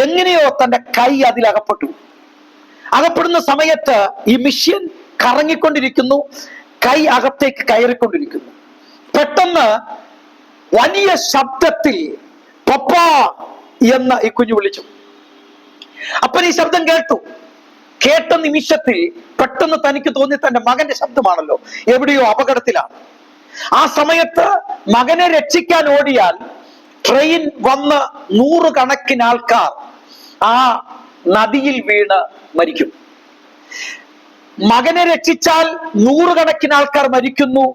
എങ്ങനെയോ തന്റെ കൈ അതിലകപ്പെട്ടു. അകപ്പെടുന്ന സമയത്ത് ഈ മിഷൻ കറങ്ങിക്കൊണ്ടിരിക്കുന്നു, കൈ അകത്തേക്ക് കയറിക്കൊണ്ടിരിക്കുന്നു. പെട്ടെന്ന് വലിയ ശബ്ദത്തിൽ പപ്പ എന്ന് ഈ കുഞ്ഞു വിളിച്ചു. അപ്പൻ ഈ ശബ്ദം കേട്ടു. കേട്ട നിമിഷത്തിൽ പെട്ടെന്ന് തനിക്ക് തോന്നി തന്റെ മകന്റെ ശബ്ദമാണല്ലോ, എവിടെയോ അപകടത്തിലാണ്. ആ സമയത്ത് മകനെ രക്ഷിക്കാൻ ഓടിയാൽ ട്രെയിൻ വന്ന് 100 കണക്കിന് ആൾക്കാർ ആ നദിയിൽ വീണ് മരിക്കും. മകനെ രക്ഷിച്ചാൽ 100 കണക്കിന് ആൾക്കാർ മരിക്കുന്നു.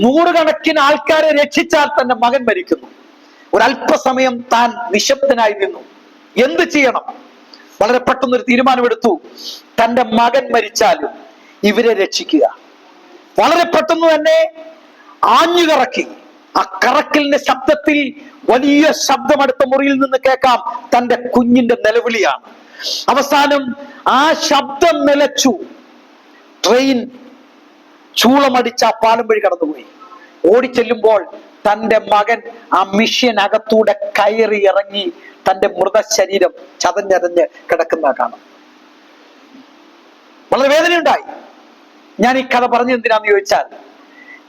100 കണക്കിന് ആൾക്കാരെ രക്ഷിച്ചാൽ തന്റെ മകൻ മരിക്കുന്നു. ഒരല്പസമയം താൻ നിശബ്ദനായി നിന്നു. എന്ത് ചെയ്യണം? വളരെ പെട്ടെന്നൊരു തീരുമാനമെടുത്തു. തന്റെ മകൻ മരിച്ചാലും ഇവരെ രക്ഷിക്കുക. വളരെ പെട്ടെന്ന് തന്നെ ആഞ്ഞു കറക്കി. ആ കറക്കലിന്റെ ശബ്ദത്തിൽ വലിയ ശബ്ദം അടുത്ത മുറിയിൽ നിന്ന് കേൾക്കാം. തന്റെ കുഞ്ഞിന്റെ നിലവിളിയാണ്. അവസാനം ആ ശബ്ദം നിലച്ചു. ട്രെയിൻ ചൂളമടിച്ച് ആ പാലം വഴി കടന്നുപോയി. ഓടിച്ചെല്ലുമ്പോൾ തന്റെ മകൻ ആ മിഷ്യനകത്തൂടെ കയറി ഇറങ്ങി തന്റെ മൃതശരീരം ചതഞ്ഞരഞ്ഞ് കിടക്കുന്ന കാണാം. വളരെ വേദനയുണ്ടായി. ഞാൻ ഈ കഥ പറഞ്ഞു എന്തിനാന്ന് ചോദിച്ചാൽ,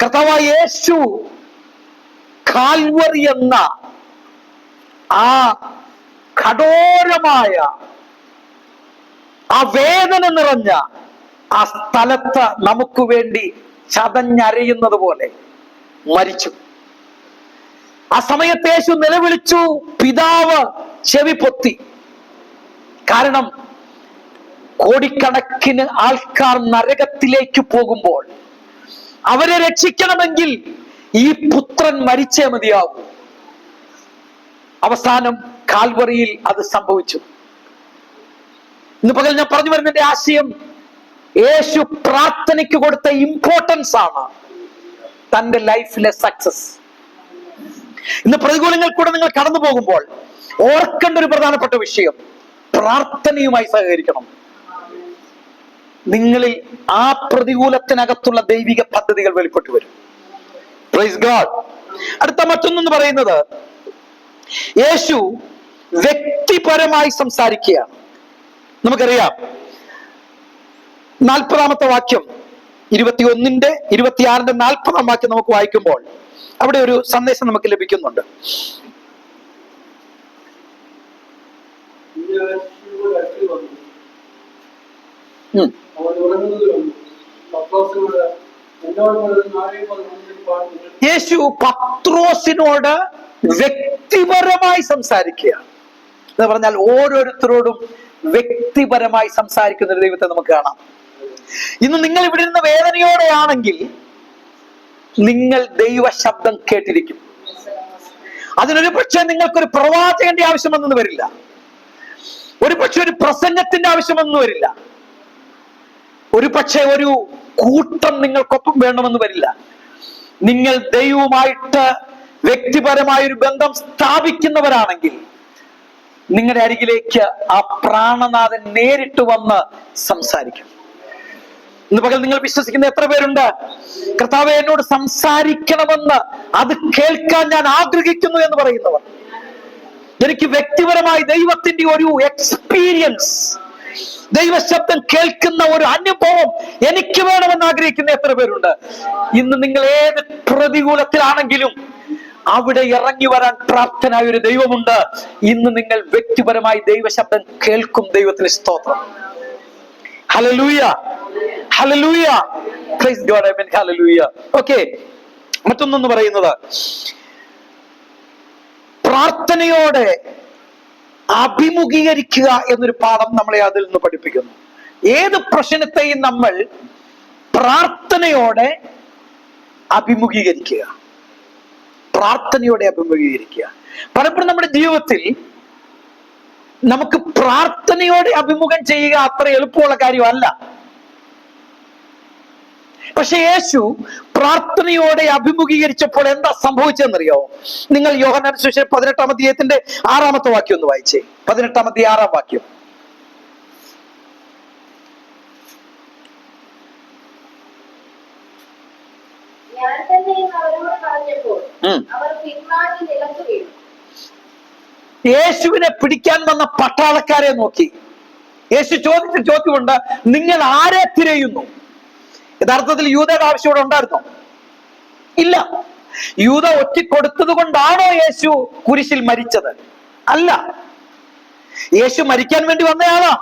കർത്താവായ യേശു കാൽവറി എന്ന ആ കഠോരമായ ആ വേദന നിറഞ്ഞ ആ സ്ഥലത്ത് നമുക്ക് വേണ്ടി ചതഞ്ഞരയുന്നത് പോലെ മരിച്ചു. ആ സമയത്ത് യേശു നിലവിളിച്ചു. പിതാവ് ചെവി പൊത്തി. കാരണം കോടിക്കണക്കിന് ആൾക്കാർ നരകത്തിലേക്ക് പോകുമ്പോൾ അവരെ രക്ഷിക്കണമെങ്കിൽ ഈ പുത്രൻ മരിച്ചേ മതിയാവും. അവസാനം കാൽവറിയിൽ അത് സംഭവിച്ചു. ഇന്ന് പകൽ ഞാൻ പറഞ്ഞു വരുന്നതിന്റെ ആശയം, യേശു പ്രാർത്ഥനയ്ക്ക് കൊടുത്ത ഇമ്പോർട്ടൻസ് ആണ് തന്റെ ലൈഫിലെ സക്സസ്. ഇന്ന് പ്രതികൂലങ്ങൾ കൂടെ നിങ്ങൾ കടന്നു പോകുമ്പോൾ ഓർക്കേണ്ട ഒരു പ്രധാനപ്പെട്ട വിഷയം, പ്രാർത്ഥനയുമായി സഹകരിക്കണം. നിങ്ങളിൽ ആ പ്രതികൂലത്തിനകത്തുള്ള ദൈവിക പദ്ധതികൾ വെളിപ്പെട്ടു വരും. Praise God. അടുത്ത മറ്റൊന്നെന്ന് പറയുന്നത്, യേശു വ്യക്തിപരമായി സംസാരിക്കുകയാണ്. നമുക്കറിയാം 40-ാമത്തെ വാക്യം, 21-ന്റെ 26-ന്റെ 40-ാം വാക്യം നമുക്ക് വായിക്കുമ്പോൾ അവിടെ ഒരു സന്ദേശം നമുക്ക് ലഭിക്കുന്നുണ്ട്. യേശു പത്രോസിനോട് വ്യക്തിപരമായി സംസാരിക്കുകയാണ്. എന്ന് പറഞ്ഞാൽ ഓരോരുത്തരോടും വ്യക്തിപരമായി സംസാരിക്കുന്ന ഒരു ദൈവത്തെ നമുക്ക് കാണാം. ഇന്ന് നിങ്ങൾ ഇവിടെ ഇരുന്ന് വേദനയോടെയാണെങ്കിൽ നിങ്ങൾ ദൈവ ശബ്ദം കേട്ടിരിക്കും. അതിനൊരു പക്ഷേ നിങ്ങൾക്കൊരു പ്രവാചകന്റെ ആവശ്യമൊന്നും വരില്ല, ഒരു പക്ഷെ ഒരു പ്രസംഗത്തിന്റെ ആവശ്യമൊന്നും വരില്ല, ഒരു പക്ഷെ ഒരു കൂട്ടം നിങ്ങൾക്കൊപ്പം വേണമെന്ന് വരില്ല. നിങ്ങൾ ദൈവവുമായിട്ട് വ്യക്തിപരമായ ഒരു ബന്ധം സ്ഥാപിക്കുന്നവരാണെങ്കിൽ നിങ്ങളുടെ അരികിലേക്ക് ആ പ്രാണനാഥൻ നേരിട്ട് വന്ന് സംസാരിക്കും. ഇന്ന് പകൽ നിങ്ങൾ വിശ്വസിക്കുന്ന എത്ര പേരുണ്ട്? കർത്താവേ, എന്നോട് സംസാരിക്കണമെന്ന്, അത് കേൾക്കാൻ ഞാൻ ആഗ്രഹിക്കുന്നു എന്ന് പറയുന്നവർ. എനിക്ക് വ്യക്തിപരമായി ദൈവത്തിന്റെ ഒരു എക്സ്പീരിയൻസ്, ദൈവശബ്ദം കേൾക്കുന്ന ഒരു അനുഭവം എനിക്ക് വേണമെന്ന് ആഗ്രഹിക്കുന്ന എത്ര പേരുണ്ട്? ഇന്ന് നിങ്ങൾ ഏത് പ്രതികൂലത്തിലാണെങ്കിലും അവിടെ ഇറങ്ങി വരാൻ പ്രാപ്തനായ ഒരു ദൈവമുണ്ട്. ഇന്ന് നിങ്ങൾ വ്യക്തിപരമായി ദൈവശബ്ദം കേൾക്കും. ദൈവത്തിന് സ്തോത്രം. ഹല്ലേലൂയ, ഹല്ലേലൂയ, പ്രൈസ് ഗോഡ്, ആമേൻ, ഹല്ലേലൂയ. ഓക്കേ, മറ്റൊന്നെന്ന് പറയുന്നത് പ്രാർത്ഥനയോടെ അഭിമുഖീകരിക്കുക എന്നൊരു പാഠം നമ്മളെ അതിൽ നിന്ന് പഠിപ്പിക്കുന്നു. ഏത് പ്രശ്നത്തെയും നമ്മൾ പ്രാർത്ഥനയോടെ അഭിമുഖീകരിക്കുക, പ്രാർത്ഥനയോടെ അഭിമുഖീകരിക്കുക. പലപ്പോഴും നമ്മുടെ ജീവിതത്തിൽ നമുക്ക് പ്രാർത്ഥനയോടെ അഭിമുഖം ചെയ്യുക അത്ര എളുപ്പമുള്ള കാര്യമല്ല. പക്ഷെ യേശു പ്രാർത്ഥനയോടെ അഭിമുഖീകരിച്ചപ്പോൾ എന്താ സംഭവിച്ചതെന്നറിയോ? നിങ്ങൾ യോഹന്നാൻ സുവിശേഷം 18-ാം അധ്യായത്തിന്റെ 6-ാമത്തെ വാക്യം ഒന്ന് വായിച്ചേ. 18-ാം അധ്യായം 6-ാം വാക്യം. യേശുവിനെ പിടിക്കാൻ വന്ന പട്ടാളക്കാരെ നോക്കി യേശു ചോദിച്ച ചോദ്യമുണ്ട്, നിങ്ങൾ ആരെ തിരയുന്നു? യഥാർത്ഥത്തിൽ യൂദയുടെ ആവശ്യം ഇവിടെ ഉണ്ടായിരുന്നോ? ഇല്ല. യൂദ ഒറ്റിക്കൊടുത്തത് കൊണ്ടാണോ യേശു കുരിശിൽ മരിച്ചത്? അല്ല. യേശു മരിക്കാൻ വേണ്ടി വന്നയാളാ.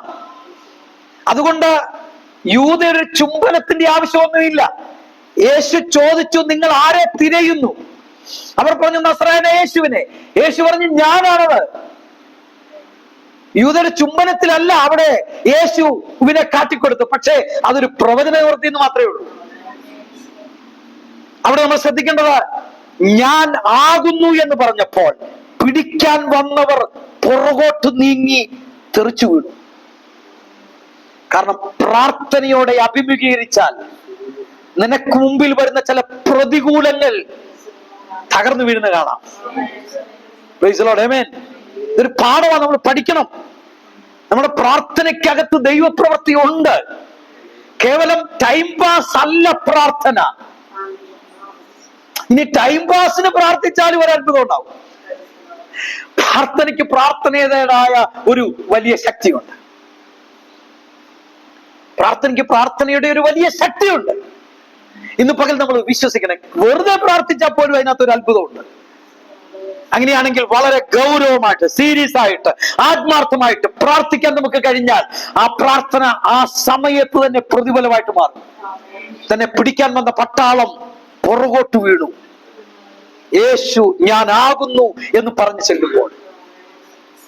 അതുകൊണ്ട് യൂദയുടെ ചുംബനത്തിന്റെ ആവശ്യമൊന്നുമില്ല. യേശു ചോദിച്ചു, നിങ്ങൾ ആരെ തിരയുന്നു? അവർ പറഞ്ഞു, നസ്രായനായ യേശുവിനെ. യേശു പറഞ്ഞു, ഞാനാണത്. യൂദയുടെ ചുംബനത്തിലല്ല അവിടെ യേശുവിനെ കാട്ടിക്കൊടുത്തു. പക്ഷേ അതൊരു പ്രവചന നിവൃത്തി എന്ന് മാത്രമേ ഉള്ളൂ. അവിടെ നമ്മൾ ശ്രദ്ധിക്കേണ്ടത്, ഞാൻ ആകുന്നു എന്ന് പറഞ്ഞപ്പോൾ പിടിക്കാൻ വന്നവർ പുറകോട്ട് നീങ്ങി തെറിച്ചു വീണു. കാരണം പ്രാർത്ഥനയോടെ അഭിമുഖീകരിച്ചാൽ നിനക്ക് മുമ്പിൽ വരുന്ന ചില പ്രതികൂലങ്ങൾ തകർന്നു വീഴുന്ന കാണാം. പ്രൈസ് ദി ലോർഡ്, ആമേൻ. ഇതൊരു പാഠമാണ്, നമ്മൾ പഠിക്കണം. നമ്മുടെ പ്രാർത്ഥനയ്ക്കകത്ത് ദൈവപ്രവൃത്തി ഉണ്ട്. കേവലം ടൈം പാസ് അല്ല പ്രാർത്ഥന. ഇനി ടൈം പാസിന് പ്രാർത്ഥിച്ചാലും ഒരു അത്ഭുതം ഉണ്ടാവും. പ്രാർത്ഥനയ്ക്ക് പ്രാർത്ഥനയുടേതായ ഒരു വലിയ ശക്തിയുണ്ട്. പ്രാർത്ഥനയ്ക്ക് പ്രാർത്ഥനയുടെ ഒരു വലിയ ശക്തിയുണ്ട്. ഇന്ന് പകൽ നമ്മൾ വിശ്വസിക്കണം. വെറുതെ പ്രാർത്ഥിച്ചാൽ പോലും അതിനകത്തൊരു അത്ഭുതമുണ്ട്. അങ്ങനെയാണെങ്കിൽ വളരെ ഗൗരവമായിട്ട്, സീരിയസ് ആയിട്ട്, ആത്മാർത്ഥമായിട്ട് പ്രാർത്ഥിക്കാൻ നമുക്ക് കഴിഞ്ഞാൽ ആ പ്രാർത്ഥന ആ സമയത്ത് തന്നെ പ്രതിഫലമായിട്ട് മാറും. തന്നെ പിടിക്കാൻ വന്ന പട്ടാളം പുറകോട്ട് വീണു. യേശു ഞാനാകുന്നു എന്ന് പറഞ്ഞു ചെല്ലുമ്പോൾ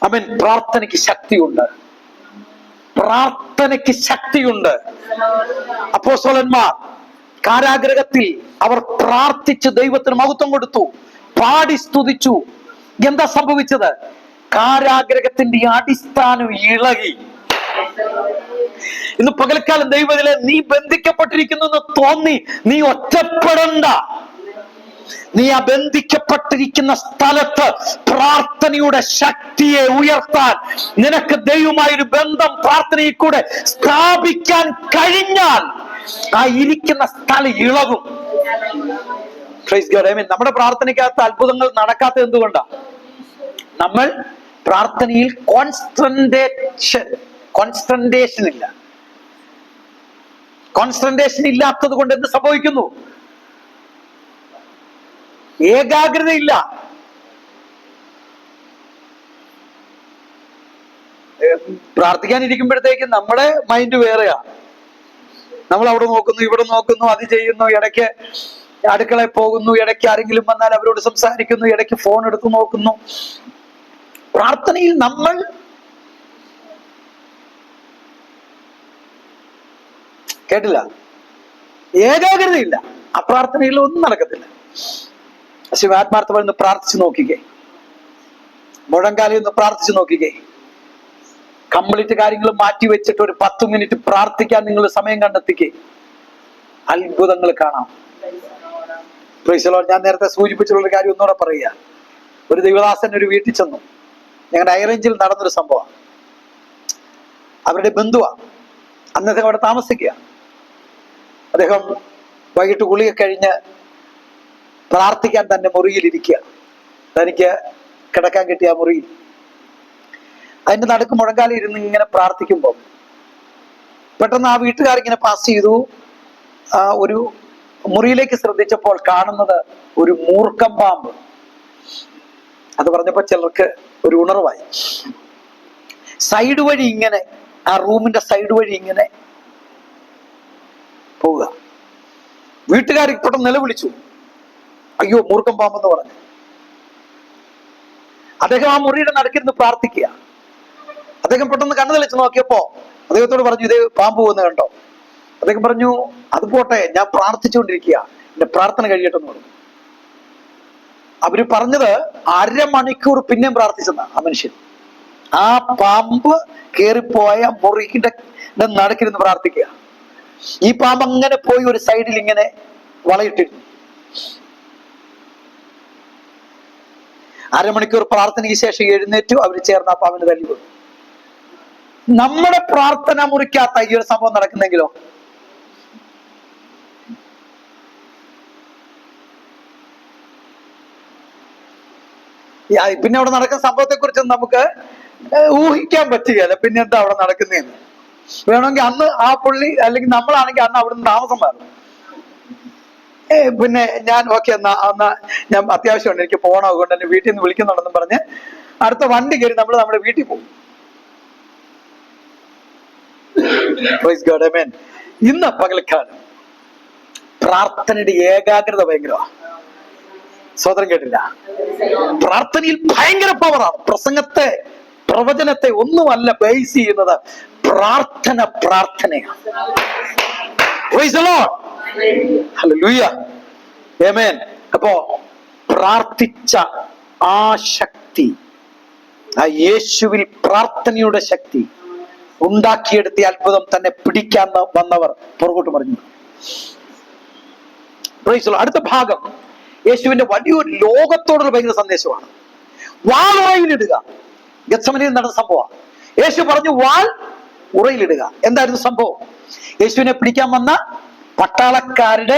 അവൻ പ്രാർത്ഥനയ്ക്ക് ശക്തിയുണ്ട്. പ്രാർത്ഥനയ്ക്ക് ശക്തിയുണ്ട്. അപ്പോസ്തലന്മാർ കാരാഗ്രഹത്തിൽ അവർ പ്രാർത്ഥിച്ച് ദൈവത്തിന് മഹത്വം കൊടുത്തു, പാടി സ്തുതിച്ചു. എന്താ സംഭവിച്ചത്? കാരാഗ്രഹത്തിന്റെ അടിസ്ഥാനം ഇളകി. ഇന്ന് പകൽക്കാലം ദൈവത്തിലെ നീ ബന്ധിക്കപ്പെട്ടിരിക്കുന്നു എന്ന് തോന്നി നീ ഒറ്റപ്പെടണ്ട. നീ ആ ബന്ധിക്കപ്പെട്ടിരിക്കുന്ന സ്ഥലത്ത് പ്രാർത്ഥനയുടെ ശക്തിയെ ഉയർത്താൻ നിനക്ക് ദൈവമായൊരു ബന്ധം പ്രാർത്ഥനയിൽ കൂടെ സ്ഥാപിക്കാൻ കഴിഞ്ഞാൽ ആ ഇരിക്കുന്ന സ്ഥലം ഇളകും. നമ്മുടെ പ്രാർത്ഥനയ്ക്കകത്ത് അത്ഭുതങ്ങൾ നടക്കാത്ത എന്തുകൊണ്ടാ? നമ്മൾ പ്രാർത്ഥനയിൽ കോൺസെൻട്രേഷൻ ഇല്ല. കോൺസെൻട്രേഷൻ ഇല്ലാത്തത് കൊണ്ട് എന്ത് സംഭവിക്കുന്നു? ഏകാഗ്രതയില്ല. പ്രാർത്ഥിക്കാനിരിക്കുമ്പോഴത്തേക്കും നമ്മുടെ മൈൻഡ് വേറെയാ. നമ്മൾ അവിടെ നോക്കുന്നു, ഇവിടെ നോക്കുന്നു, അത് ചെയ്യുന്നു, ഇടയ്ക്ക് അടുക്കളയിൽ പോകുന്നു, ഇടയ്ക്ക് ആരെങ്കിലും വന്നാൽ അവരോട് സംസാരിക്കുന്നു, ഇടയ്ക്ക് ഫോൺ എടുത്ത് നോക്കുന്നു. പ്രാർത്ഥനയിൽ നമ്മൾ കേട്ടില്ല, ഏകാഗ്രതയില്ല. ആ പ്രാർത്ഥനയിൽ ഒന്നും നടക്കത്തില്ല. ആത്മാർത്ഥമായി ഒന്ന് പ്രാർത്ഥിച്ചു നോക്കിക്കേ, മുഴങ്കാലിൽ ഒന്ന് പ്രാർത്ഥിച്ചു നോക്കിക്കേ. കംപ്ലീറ്റ് കാര്യങ്ങൾ മാറ്റി വെച്ചിട്ട് ഒരു 10 മിനിറ്റ് പ്രാർത്ഥിക്കാൻ നിങ്ങൾ സമയം കണ്ടെത്തിക്കേ, അത്ഭുതങ്ങൾ കാണാം. Price the Lord. ഞാൻ നേരത്തെ സൂചിപ്പിച്ചിട്ടുള്ള കാര്യം ഒന്നുകൂടെ പറയുക. ഒരു ദൈവദാസൻ ഒരു വീട്ടിൽ ചെന്നു. ഞങ്ങളുടെ ഹൈറേഞ്ചിൽ നടന്നൊരു സംഭവം. അവരുടെ ബന്ധുവാണ്. അന്ന് അദ്ദേഹം അവിടെ താമസിക്കുക. അദ്ദേഹം വൈകിട്ട് കുളിക കഴിഞ്ഞ് പ്രാർത്ഥിക്കാൻ തന്റെ മുറിയിലിരിക്കുക. തനിക്ക് കിടക്കാൻ കിട്ടിയ ആ മുറിയിൽ അതിന്റെ നടുക്ക് മുഴങ്കാലി ഇരുന്ന് ഇങ്ങനെ പ്രാർത്ഥിക്കുമ്പോൾ പെട്ടെന്ന് ആ വീട്ടുകാരിങ്ങനെ പാസ് ചെയ്തു. ഒരു മുറിയിലേക്ക് ശ്രദ്ധിച്ചപ്പോൾ കാണുന്നത് ഒരു മൂർക്കം പാമ്പ്. അത് പറഞ്ഞപ്പോ ചിലർക്ക് ഒരു ഉണർവായി. സൈഡ് വഴി ഇങ്ങനെ, ആ റൂമിന്റെ സൈഡ് വഴി ഇങ്ങനെ പോവുക. വീട്ടുകാർ പെട്ടെന്ന് നിലവിളിച്ചു, അയ്യോ മൂർക്കം പാമ്പെന്ന് പറഞ്ഞു. അദ്ദേഹം ആ മുറിയുടെ നടുക്കിരുന്ന് പ്രാർത്ഥിക്കുക. അദ്ദേഹം പെട്ടെന്ന് കണ്ണു തെളിച്ച് നോക്കിയപ്പോ അദ്ദേഹത്തോട് പറഞ്ഞു, ഇതേ പാമ്പ് പോകുന്ന കണ്ടോ? അദ്ദേഹം പറഞ്ഞു, അത് പോട്ടെ, ഞാൻ പ്രാർത്ഥിച്ചുകൊണ്ടിരിക്കുക, എന്റെ പ്രാർത്ഥന കഴിയട്ടെ എന്ന് പറഞ്ഞു. അവര് പറഞ്ഞത് 1/2 മണിക്കൂർ പിന്നെയും പ്രാർത്ഥിച്ചെന്നാ ആ മനുഷ്യൻ. ആ പാമ്പ് കേറിപ്പോയ മുറിയുടെ നടുക്കിരുന്ന് പ്രാർത്ഥിക്കുക. ഈ പാമ്പ് അങ്ങനെ പോയി ഒരു സൈഡിൽ ഇങ്ങനെ വളയിട്ടിരുന്നു. 1/2 മണിക്കൂർ പ്രാർത്ഥനയ്ക്ക് ശേഷം എഴുന്നേറ്റു. അവർ ചേർന്ന് ആ പാമ്പിന് തല്ലി കൊന്നു. നമ്മുടെ പ്രാർത്ഥന മുറിക്കാത്ത ഈ ഒരു സംഭവം നടക്കുന്നെങ്കിലോ? പിന്നെ അവിടെ നടക്കുന്ന സംഭവത്തെ കുറിച്ച് നമുക്ക് ഊഹിക്കാൻ പറ്റുകയല്ല. പിന്നെ എന്താ അവിടെ നടക്കുന്നതെന്ന്. വേണമെങ്കിൽ അന്ന് ആ പുള്ളി അല്ലെങ്കിൽ നമ്മളാണെങ്കിൽ അന്ന് അവിടുന്ന് താമസം മാറും. പിന്നെ ഞാൻ എന്നാ ഞാൻ അത്യാവശ്യമുണ്ട്, എനിക്ക് പോകണം, അതുകൊണ്ട് എന്നെ വീട്ടിൽ നിന്ന് വിളിക്കുന്നുണ്ടെന്നും പറഞ്ഞ് അടുത്ത വണ്ടി കയറി നമ്മൾ നമ്മുടെ വീട്ടിൽ പോകും. പ്രൈസ് ഗോഡ്, ആമേൻ. ഇന്ന് പകൽക്കാലം പ്രാർത്ഥനയുടെ ഏകാഗ്രത ഭയങ്കരമാണ്. സോദരം കേട്ടില്ല? പ്രാർത്ഥനയിൽ ഭയങ്കര പവറാണ്. പ്രവചനത്തെ ഒന്നുമല്ല ബേസ് ചെയ്യുന്നത്, പ്രാർത്ഥനയാണ്. പ്രൈസ് ദി ലോർഡ്, ഹല്ലേലൂയ, ആമേൻ. അപ്പോ പ്രാർത്ഥിച്ച ആ ശക്തി, ആ യേശുവിൽ പ്രാർത്ഥനയുടെ ശക്തി ഉണ്ടാക്കിയെടുത്ത അത്ഭുതം തന്നെ പിടിക്കാൻ വന്നവർ പുറകോട്ട് മറിഞ്ഞു. Price the Lord. അടുത്ത ഭാഗം യേശുവിന്റെ വലിയൊരു ലോകത്തോടുള്ള ഭയങ്കര സന്ദേശമാണ്. വാൾ ഉറയിലിടുക. ഗെത്സമനിയിൽ നടന്ന സംഭവം. യേശു പറഞ്ഞു വാൾ ഉറയിലിടുക. എന്തായിരുന്നു സംഭവം? യേശുവിനെ പിടിക്കാൻ വന്ന പട്ടാളക്കാരിൽ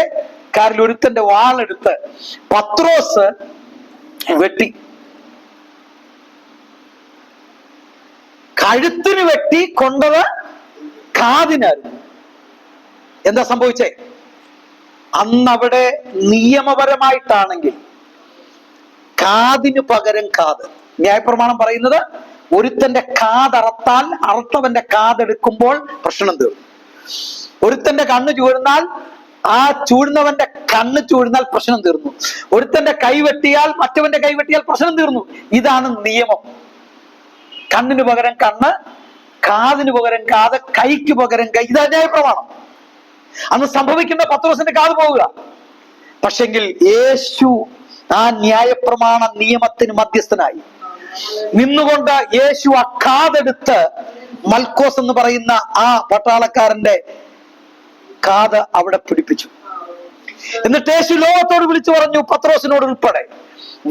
ഒരുത്തന്റെ വാളെടുത്ത് പത്രോസ് വെട്ടി. കഴുത്തിന് വെട്ടി കൊണ്ടത് കാതിനായിരുന്നു. എന്താ സംഭവിച്ചേ? അന്നവിടെ നിയമപരമായിട്ടാണെങ്കിൽ കാതിന് പകരം കാത്. ന്യായപ്രമാണം പറയുന്നത് ഒരുത്തന്റെ കാതറത്താൽ അറുത്തവന്റെ കാതെടുക്കുമ്പോൾ പ്രശ്നം തീർന്നു. ഒരുത്തന്റെ കണ്ണ് ചൂഴ്ന്നാൽ ആ ചൂഴ്ന്നവന്റെ കണ്ണ് ചൂഴ്ന്നാൽ പ്രശ്നം തീർന്നു. ഒരുത്തന്റെ കൈ വെട്ടിയാൽ മറ്റവന്റെ കൈ വെട്ടിയാൽ പ്രശ്നം തീർന്നു. ഇതാണ് നിയമം. കണ്ണിന് പകരം കണ്ണ്, കാതിന് പകരം കാത്, കൈക്ക് പകരം കൈ. ഇതാ ന്യായപ്രമാണം. അന്ന് സംഭവിക്കുന്ന പത്രോസിന്റെ കാത് പോവുക. പക്ഷെങ്കിൽ യേശു ആ ന്യായപ്രമാണ നിയമത്തിന് മധ്യസ്ഥനായി നിന്നുകൊണ്ട് യേശു ആ കാതെടുത്ത് മൽക്കോസ് എന്ന് പറയുന്ന ആ പട്ടാളക്കാരന്റെ കാത് അവിടെ പിടിപ്പിച്ചു. എന്നിട്ട് യേശു ലോകത്തോട് വിളിച്ചു പറഞ്ഞു, പത്രോസിനോട് ഉൾപ്പെടെ,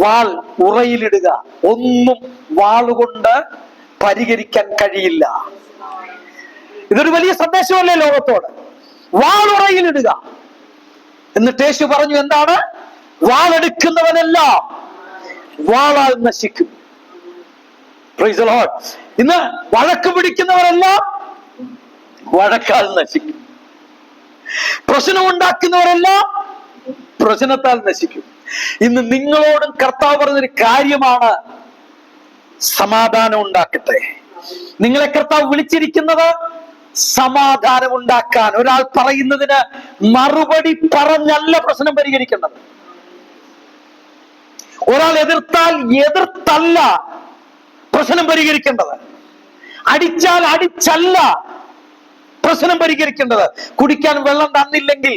വാൾ ഉറയിലിടുക. ഒന്നും വാളുകൊണ്ട് പരിഹരിക്കാൻ കഴിയില്ല. ഇതൊരു വലിയ സന്ദേശമല്ലേ ലോകത്തോട്? വാൾ ഉറയിലിടുക. എന്നിട്ട് യേശു പറഞ്ഞു, എന്താണ്? വാളെടുക്കുന്നവനെല്ലാം വാളാൽ നശിക്കും. Praise the Lord. ഇന്ന് വഴക്ക് പിടിക്കുന്നവരെല്ലാം വഴക്കാൽ നശിക്കും. പ്രശ്നമുണ്ടാക്കുന്നവരെല്ലാം പ്രശ്നത്താൽ നശിക്കും. ഇന്ന് നിങ്ങളോടും കർത്താവ് പറഞ്ഞൊരു കാര്യമാണ്, സമാധാനം ഉണ്ടാക്കട്ടെ. നിങ്ങളെ കർത്താവ് വിളിച്ചിരിക്കുന്നത് സമാധാനം ഉണ്ടാക്കാൻ. ഒരാൾ പറയുന്നതിന് മറുപടി പറഞ്ഞല്ല പ്രശ്നം പരിഹരിക്കേണ്ടത്. ഒരാൾ എതിർത്താൽ എതിർത്തല്ല പ്രശ്നം പരിഹരിക്കേണ്ടത്. അടിച്ചാൽ അടിച്ചല്ല പ്രശ്നം പരിഹരിക്കേണ്ടത്. കുടിക്കാൻ വെള്ളം തന്നില്ലെങ്കിൽ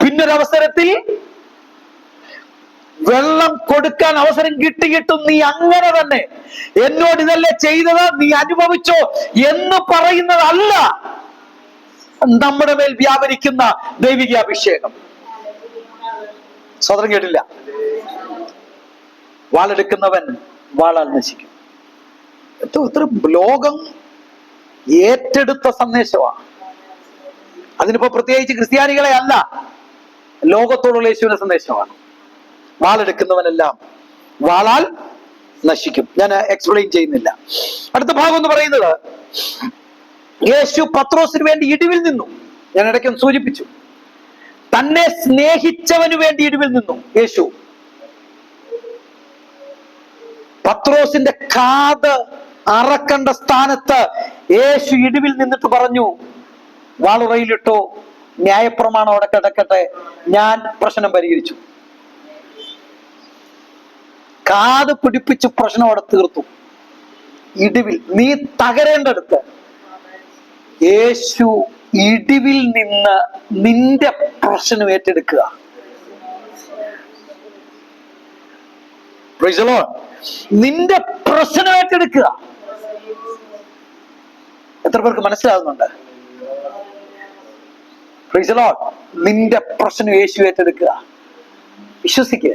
പിന്നൊരവസരത്തിൽ വെള്ളം കൊടുക്കാൻ അവസരം കിട്ടിയിട്ടും നീ അങ്ങനെ തന്നെ എന്നോട് ഇതല്ലേ ചെയ്തത്, നീ അനുഭവിച്ചോ എന്ന് പറയുന്നതല്ല നമ്മുടെ മേൽ വ്യാപരിക്കുന്ന ദൈവിക അഭിഷേകം. സ്വതന്ത്രം കേട്ടില്ല. വാളെടുക്കുന്നവൻ വാളാൽ നശിക്കും. എത്ര ലോകം ഏറ്റെടുത്ത സന്ദേശമാണ്. അതിനിപ്പോ പ്രത്യേകിച്ച് ക്രിസ്ത്യാനികളെ അല്ല, ലോകത്തോടുള്ള യേശുവിന്റെ സന്ദേശമാണ്. വാളെടുക്കുന്നവനെല്ലാം വാളാൽ നശിക്കും. ഞാൻ എക്സ്പ്ലെയിൻ ചെയ്യുന്നില്ല. അടുത്ത ഭാഗം എന്ന് പറയുന്നത്, യേശു പത്രോസിന് വേണ്ടി ഇടിവിൽ നിന്നു. ഞാൻ ഇടയ്ക്കൊന്ന് സൂചിപ്പിച്ചു, തന്നെ സ്നേഹിച്ചവന് വേണ്ടി ഇടിവിൽ നിന്നു യേശു. പത്രോസിന്റെ കാത് അറക്കണ്ട സ്ഥാനത്ത് യേശു ഇടിവിൽ നിന്നിട്ട് പറഞ്ഞു, വാളുറയിലിട്ടോ, ന്യായപ്രമാണം അവിടെ കിടക്കട്ടെ, ഞാൻ പ്രശ്നം പരിഹരിച്ചു. കാത് പിടിപ്പിച്ച് പ്രശ്നം അവിടെ തീർത്തു. ഇടിവിൽ നീ തകരേണ്ടടുത്ത് യേശു ഇടിവിൽ നിന്ന് നിന്റെ പ്രശ്നം ഏറ്റെടുക്കുക. Praise the Lord. നിന്റെ പ്രശ്നം ഏറ്റെടുക്കുക. എത്ര പേർക്ക് മനസ്സിലാകുന്നുണ്ട്? Praise the Lord. നിന്റെ പ്രശ്നം യേശു ഏറ്റെടുക്കുക. വിശ്വസിക്കുക.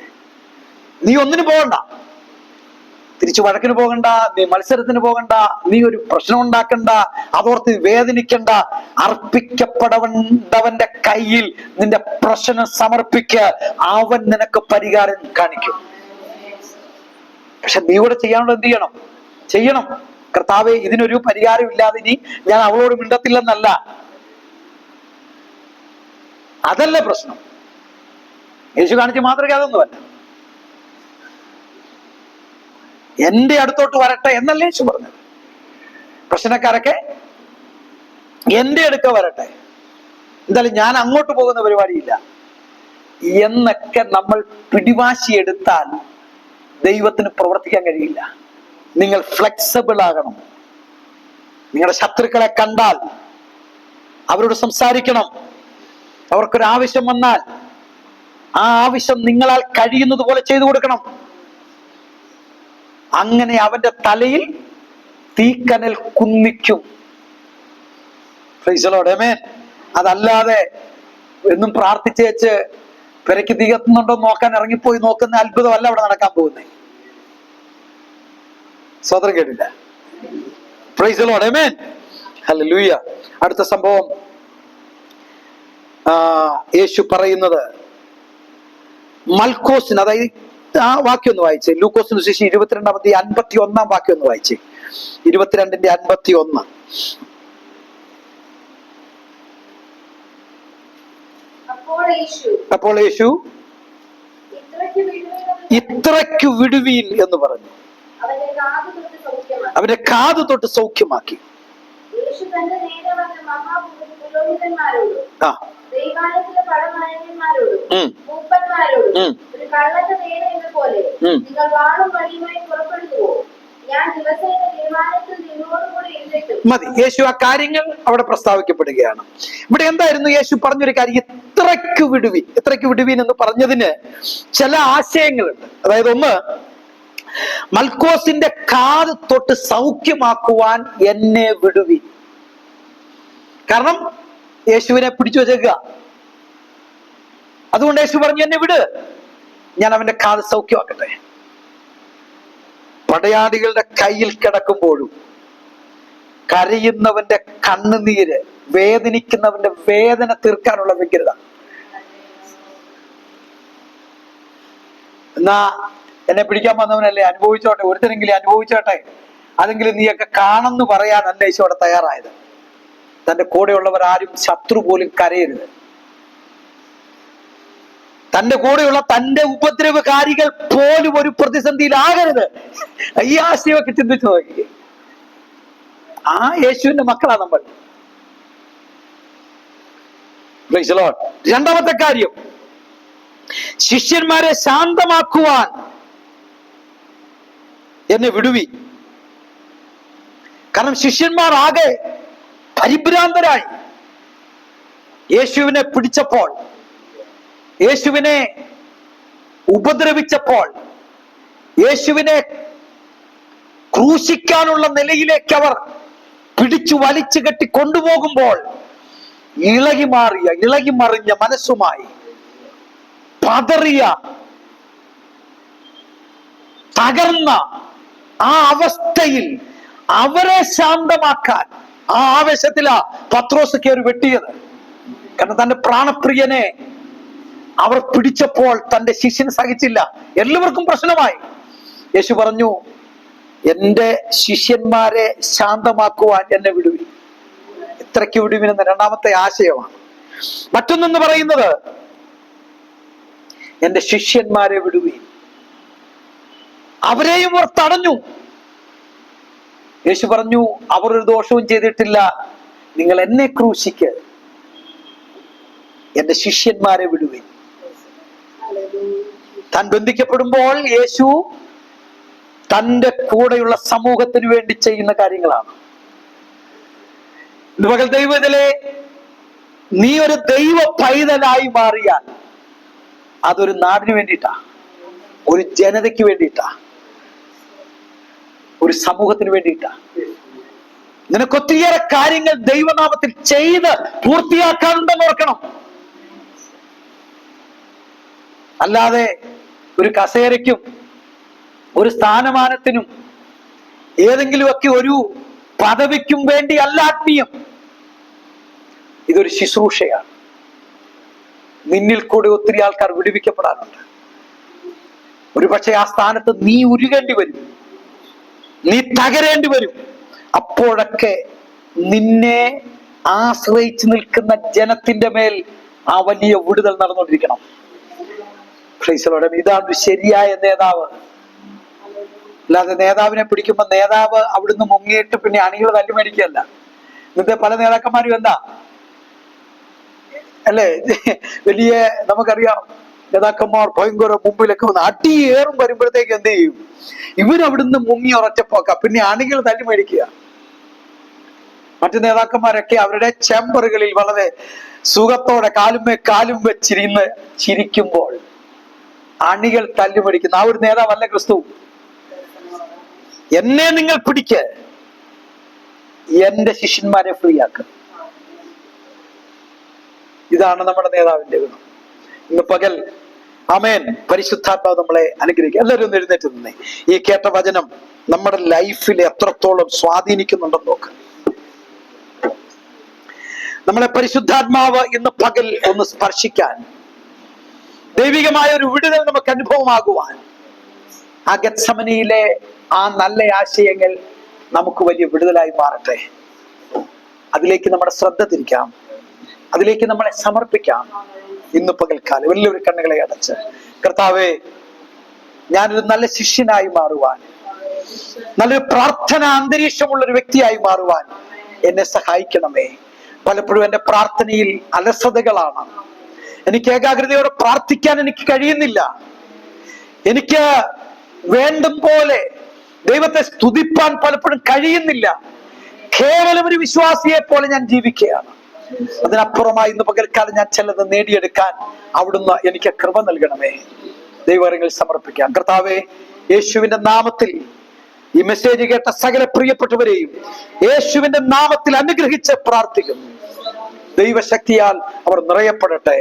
നീ ഒന്നിനു പോകണ്ട, തിരിച്ചു വഴക്കിന് പോകണ്ട, നീ മത്സരത്തിന് പോകണ്ട, നീ ഒരു പ്രശ്നം ഉണ്ടാക്കണ്ട, അതോർത്ത് വേദനിക്കണ്ട. അർപ്പിക്കപ്പെടേണ്ടവന്റെ കയ്യിൽ നിന്റെ പ്രശ്നം സമർപ്പിക്ക, അവൻ നിനക്ക് പരിഹാരം കാണിക്കും. പക്ഷെ നീ ഇവിടെ ചെയ്യാനുള്ളത് എന്ത് ചെയ്യണം? ചെയ്യണം. കർത്താവേ, ഇതിനൊരു പരിഹാരം ഇല്ലാതെ ഇനി ഞാൻ അവളോട് മിണ്ടത്തില്ലെന്നല്ല, അതല്ല പ്രശ്നം. യേശു കാണിച്ച മാതൃക അതൊന്നുമല്ല. എന്റെ അടുത്തോട്ട് വരട്ടെ എന്നല്ലേ യേശു പറഞ്ഞത്. പ്രശ്നക്കാരൊക്കെ എന്റെ അടുക്ക വരട്ടെ, എന്തായാലും ഞാൻ അങ്ങോട്ട് പോകുന്ന പരിപാടിയില്ല എന്നൊക്കെ നമ്മൾ പിടിവാശി എടുത്താൽ ദൈവത്തിന് പ്രവർത്തിക്കാൻ കഴിയില്ല. നിങ്ങൾ ഫ്ലെക്സിബിൾ ആകണം. നിങ്ങളുടെ ശത്രുക്കളെ കണ്ടാൽ അവരോട് സംസാരിക്കണം. അവർക്കൊരാവശ്യം വന്നാൽ ആ ആവശ്യം നിങ്ങളാൽ കഴിയുന്നത് പോലെ ചെയ്തു കൊടുക്കണം. അങ്ങനെ അവന്റെ തലയിൽ തീക്കനൽ കുന്നിക്കും. Praise the lord. ആമേൻ. അതല്ലാതെ എന്നും പ്രാർത്ഥിച്ചേച്ച് പെരയ്ക്ക് തീ കത്തുന്നുണ്ടോ നോക്കാൻ ഇറങ്ങിപ്പോയി നോക്കുന്ന അത്ഭുതമല്ല അവിടെ നടക്കാൻ പോകുന്നത്. സ്വതന്ത്രം കേട്ടില്ല. Price the lord. Amen. Hallelujah. അടുത്ത സംഭവം യേശു പറയുന്നത് മൽക്കോസിന്, അതായത് ആ വാക്യം ഒന്ന് വായിച്ചേ. ലൂക്കോസിന് ശേഷം 22-51 വാക്യം ഒന്ന് വായിച്ചേ. 22-51. അപ്പോൾ യേശു ഇത്രയ്ക്കു വിടുവീൻ എന്ന് പറഞ്ഞു. അവന്റെ കാത് തൊട്ട് സൗഖ്യമാക്കി. ആ മതി. യേശു ആ കാര്യങ്ങൾ അവിടെ പ്രസ്താവിക്കപ്പെടുകയാണ്. ഇവിടെ എന്തായിരുന്നു യേശു പറഞ്ഞൊരു കാര്യം? ഇത്രയ്ക്ക് വിടുവീൻ. ഇത്രയ്ക്ക് വിടുവീൻ എന്ന് പറഞ്ഞതിന് ചില ആശയങ്ങളുണ്ട്. അതായത്, ഒന്ന്, മൽക്കോസിന്റെ കാത് തൊട്ട് സൗഖ്യമാക്കുവാൻ എന്നെ വിടുവീൻ. കാരണം യേശുവിനെ പിടിച്ചു വെച്ചേക്കുക. അതുകൊണ്ട് യേശു പറഞ്ഞു, എന്നെ വിട്, ഞാൻ അവന്റെ കാത് സൗഖ്യമാക്കട്ടെ. പടയാളികളുടെ കയ്യിൽ കിടക്കുമ്പോഴും കരയുന്നവന്റെ കണ്ണുനീര്, വേദനിക്കുന്നവന്റെ വേദന തീർക്കാനുള്ള വ്യഗ്രത. എന്നാ എന്നെ പിടിക്കാൻ വന്നവനല്ലേ, അനുഭവിച്ചോട്ടെ, ഒരുത്തരെങ്കിലും അനുഭവിച്ചോട്ടെ, അല്ലെങ്കിൽ നീയൊക്കെ കാണുന്നു പറയാനല്ല യേശു അവിടെ തയ്യാറായത്. തന്റെ കൂടെയുള്ളവർ ആരും ശത്രു പോലും കരയരുത്. തന്റെ കൂടെയുള്ള തന്റെ ഉപദ്രവകാരികൾ പോലും ഒരു പ്രതിസന്ധിയിലാകരുത്. ഈ ആശയമൊക്കെ ചിന്തിച്ചു നോക്കി. ആ യേശുവിന്റെ മക്കളാ നമ്മൾ. രണ്ടാമത്തെ കാര്യം, ശിഷ്യന്മാരെ ശാന്തമാക്കുവാൻ എന്നെ വിടുവി. കാരണം ശിഷ്യന്മാർ ആകെ പരിഭ്രാന്തരായി. യേശുവിനെ പിടിച്ചപ്പോൾ, യേശുവിനെ ഉപദ്രവിച്ചപ്പോൾ, യേശുവിനെ ക്രൂശിക്കാനുള്ള നിലയിലേക്ക് അവർ പിടിച്ചു വലിച്ചു കെട്ടി കൊണ്ടുപോകുമ്പോൾ ഇളകി മറിഞ്ഞ മനസ്സുമായി പതറിയ, തകർന്ന ആ അവസ്ഥയിൽ അവരെ ശാന്തമാക്കാൻ ആ ആവേശത്തിലാ പത്രോസ് കയറി വെട്ടിയത്. കാരണം തന്റെ പ്രാണപ്രിയനെ അവർ പിടിച്ചപ്പോൾ തന്റെ ശിഷ്യന് സഹിച്ചില്ല. എല്ലാവർക്കും പ്രശ്നമായി. യേശു പറഞ്ഞു, എന്റെ ശിഷ്യന്മാരെ ശാന്തമാക്കുവാൻ എന്നെ വിടുവിൻ. ഇത്രയ്ക്ക് വിടുവിനെന്ന രണ്ടാമത്തെ ആശയമാണ്. മറ്റൊന്നെന്ന് പറയുന്നത്, എന്റെ ശിഷ്യന്മാരെ വിടുവിൻ. അവരെയും അവർ തടഞ്ഞു. യേശു പറഞ്ഞു, അവർ ഒരു ദോഷവും ചെയ്തിട്ടില്ല, നിങ്ങൾ എന്നെ ക്രൂശിക്ക്, എന്റെ ശിഷ്യന്മാരെ വിടുവിൻ. താൻ ബന്ധിക്കപ്പെടുമ്പോൾ യേശു തന്റെ കൂടെയുള്ള സമൂഹത്തിന് വേണ്ടി ചെയ്യുന്ന കാര്യങ്ങളാണ്. മകൾ ദൈവത്തിലെ നീ ഒരു ദൈവ പൈതലായി മാറിയാൽ അതൊരു നാടിന് വേണ്ടിയിട്ടാ, ഒരു ജനതയ്ക്ക് വേണ്ടിയിട്ടാ, ഒരു സമൂഹത്തിന് വേണ്ടിയിട്ടാ. നിനക്ക് ഒത്തിരിയേറെ കാര്യങ്ങൾ ദൈവനാമത്തിൽ ചെയ്ത് പൂർത്തിയാക്കാനുണ്ടെന്ന് ഓർക്കണം. അല്ലാതെ ഒരു കസേരയ്ക്കും ഒരു സ്ഥാനമാനത്തിനും ഏതെങ്കിലുമൊക്കെ ഒരു പദവിക്കും വേണ്ടി അല്ല ആത്മീയം. ഇതൊരു ശുശ്രൂഷയാണ്. നിന്നിൽ കൂടെ ഒത്തിരി ആൾക്കാർ വിടുവിക്കപ്പെടാനുണ്ട്. ഒരു പക്ഷെ ആ സ്ഥാനത്ത് നീ ഉരുകേണ്ടി വരും, നീ തകരേണ്ടി വരും. അപ്പോഴൊക്കെ നിന്നെ ആശ്രയിച്ചു നിൽക്കുന്ന ജനത്തിന്റെ മേൽ ആ വലിയ വിടുതൽ നടന്നുകൊണ്ടിരിക്കണം. ഇതാണ് ശരിയായ നേതാവ്. അല്ലാതെ നേതാവിനെ പിടിക്കുമ്പോ നേതാവ് അവിടുന്ന് മുങ്ങിയിട്ട് പിന്നെ അണികൾ തല്ലുമേടിക്കുകയല്ല. ഇന്നത്തെ പല നേതാക്കന്മാരും എന്താ അല്ലേ, വലിയ നമുക്കറിയാം നേതാക്കന്മാർ ഭയങ്കര മുമ്പിലൊക്കെ വന്ന് അടിയേറും വരുമ്പോഴത്തേക്ക് എന്ത് ചെയ്യും, ഇവരവിടുന്ന് മുങ്ങി ഉറച്ചപ്പോക്ക, പിന്നെ അണികൾ തല്ലുമേടിക്കുക. മറ്റു നേതാക്കന്മാരൊക്കെ അവരുടെ ചേംബറുകളിൽ വളരെ സുഖത്തോടെ കാലും വെച്ചിരുന്ന് ചിരിക്കുമ്പോൾ അണികൾ തല്ലുമടിക്കുന്ന ആ ഒരു നേതാവല്ല ക്രിസ്തു. എന്നെ നിങ്ങൾ പിടിക്ക്, എന്റെ ശിഷ്യന്മാരെ ഫ്രീ ആക്ക്. ഇതാണ് നമ്മുടെ നേതാവിന്റെ ഗുണം. ഇന്ന് പകൽ ആമേൻ, പരിശുദ്ധാത്മാവ് നമ്മളെ അനുഗ്രഹിക്കുക. എല്ലാവരും ഒന്ന് എഴുന്നേറ്റ് നിന്നേ. ഈ കേട്ട വചനം നമ്മുടെ ലൈഫിൽ എത്രത്തോളം സ്വാധീനിക്കുന്നുണ്ടെന്ന് നോക്ക്. നമ്മളെ പരിശുദ്ധാത്മാവ് ഇന്ന് പകൽ ഒന്ന് സ്പർശിക്കാൻ, ദൈവികമായ ഒരു വിടുതൽ നമുക്ക് അനുഭവമാകുവാൻ, ആ ഗത്സമനിയിലെ ആ നല്ല ആശയങ്ങൾ നമുക്ക് വലിയ വിടുതലായി മാറട്ടെ. അതിലേക്ക് നമ്മുടെ ശ്രദ്ധ തിരിക്കാം, അതിലേക്ക് നമ്മളെ സമർപ്പിക്കാം. ഇന്ന് പകൽക്കാലം വലിയൊരു കണ്ണുകളെ അടച്ച്, കർത്താവേ, ഞാനൊരു നല്ല ശിഷ്യനായി മാറുവാൻ, നല്ലൊരു പ്രാർത്ഥന അന്തരീക്ഷമുള്ള ഒരു വ്യക്തിയായി മാറുവാൻ എന്നെ സഹായിക്കണമേ. പലപ്പോഴും എന്റെ പ്രാർത്ഥനയിൽ അലസതകളാണ്. എനിക്ക് ഏകാഗ്രതയോടെ പ്രാർത്ഥിക്കാൻ എനിക്ക് കഴിയുന്നില്ല. എനിക്ക് വേണ്ടും പോലെ ദൈവത്തെ സ്തുതിപ്പാൻ പലപ്പോഴും കഴിയുന്നില്ല. കേവലം ഒരു വിശ്വാസിയെ പോലെ ഞാൻ ജീവിക്കുകയാണ്. അതിനപ്പുറമായി ഇന്ന് പകൽക്കാലം ഞാൻ ചിലത് നേടിയെടുക്കാൻ അവിടുന്ന് എനിക്ക് കൃപ നൽകണമേ. ദൈവങ്ങൾ സമർപ്പിക്കാം. കർത്താവേ, യേശുവിന്റെ നാമത്തിൽ ഈ മെസ്സേജ് കേട്ട സകല പ്രിയപ്പെട്ടവരെയും യേശുവിന്റെ നാമത്തിൽ അനുഗ്രഹിച്ച് പ്രാർത്ഥിക്കുന്നു. ദൈവശക്തിയാൽ അവർ നിറയപ്പെടട്ടെ.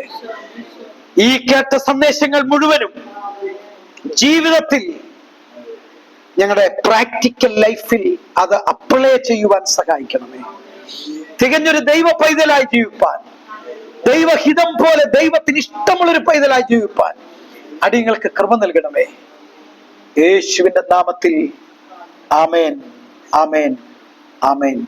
ഈ കേട്ട സന്ദേശങ്ങൾ മുഴുവനും ജീവിതത്തിൽ, ഞങ്ങളുടെ പ്രാക്ടിക്കൽ ലൈഫിൽ അത് അപ്ലൈ ചെയ്യുവാൻ സഹായിക്കണമേ. തികഞ്ഞൊരു ദൈവ പൈതലായി ജീവിപ്പാൻ, ദൈവഹിതം പോലെ ദൈവത്തിന് ഇഷ്ടമുള്ളൊരു പൈതലായി ജീവിപ്പാൻ അടിയങ്ങൾക്ക് കൃപ നൽകണമേ. യേശുവിന്റെ നാമത്തിൽ ആമേൻ, ആമേൻ ആമേൻ.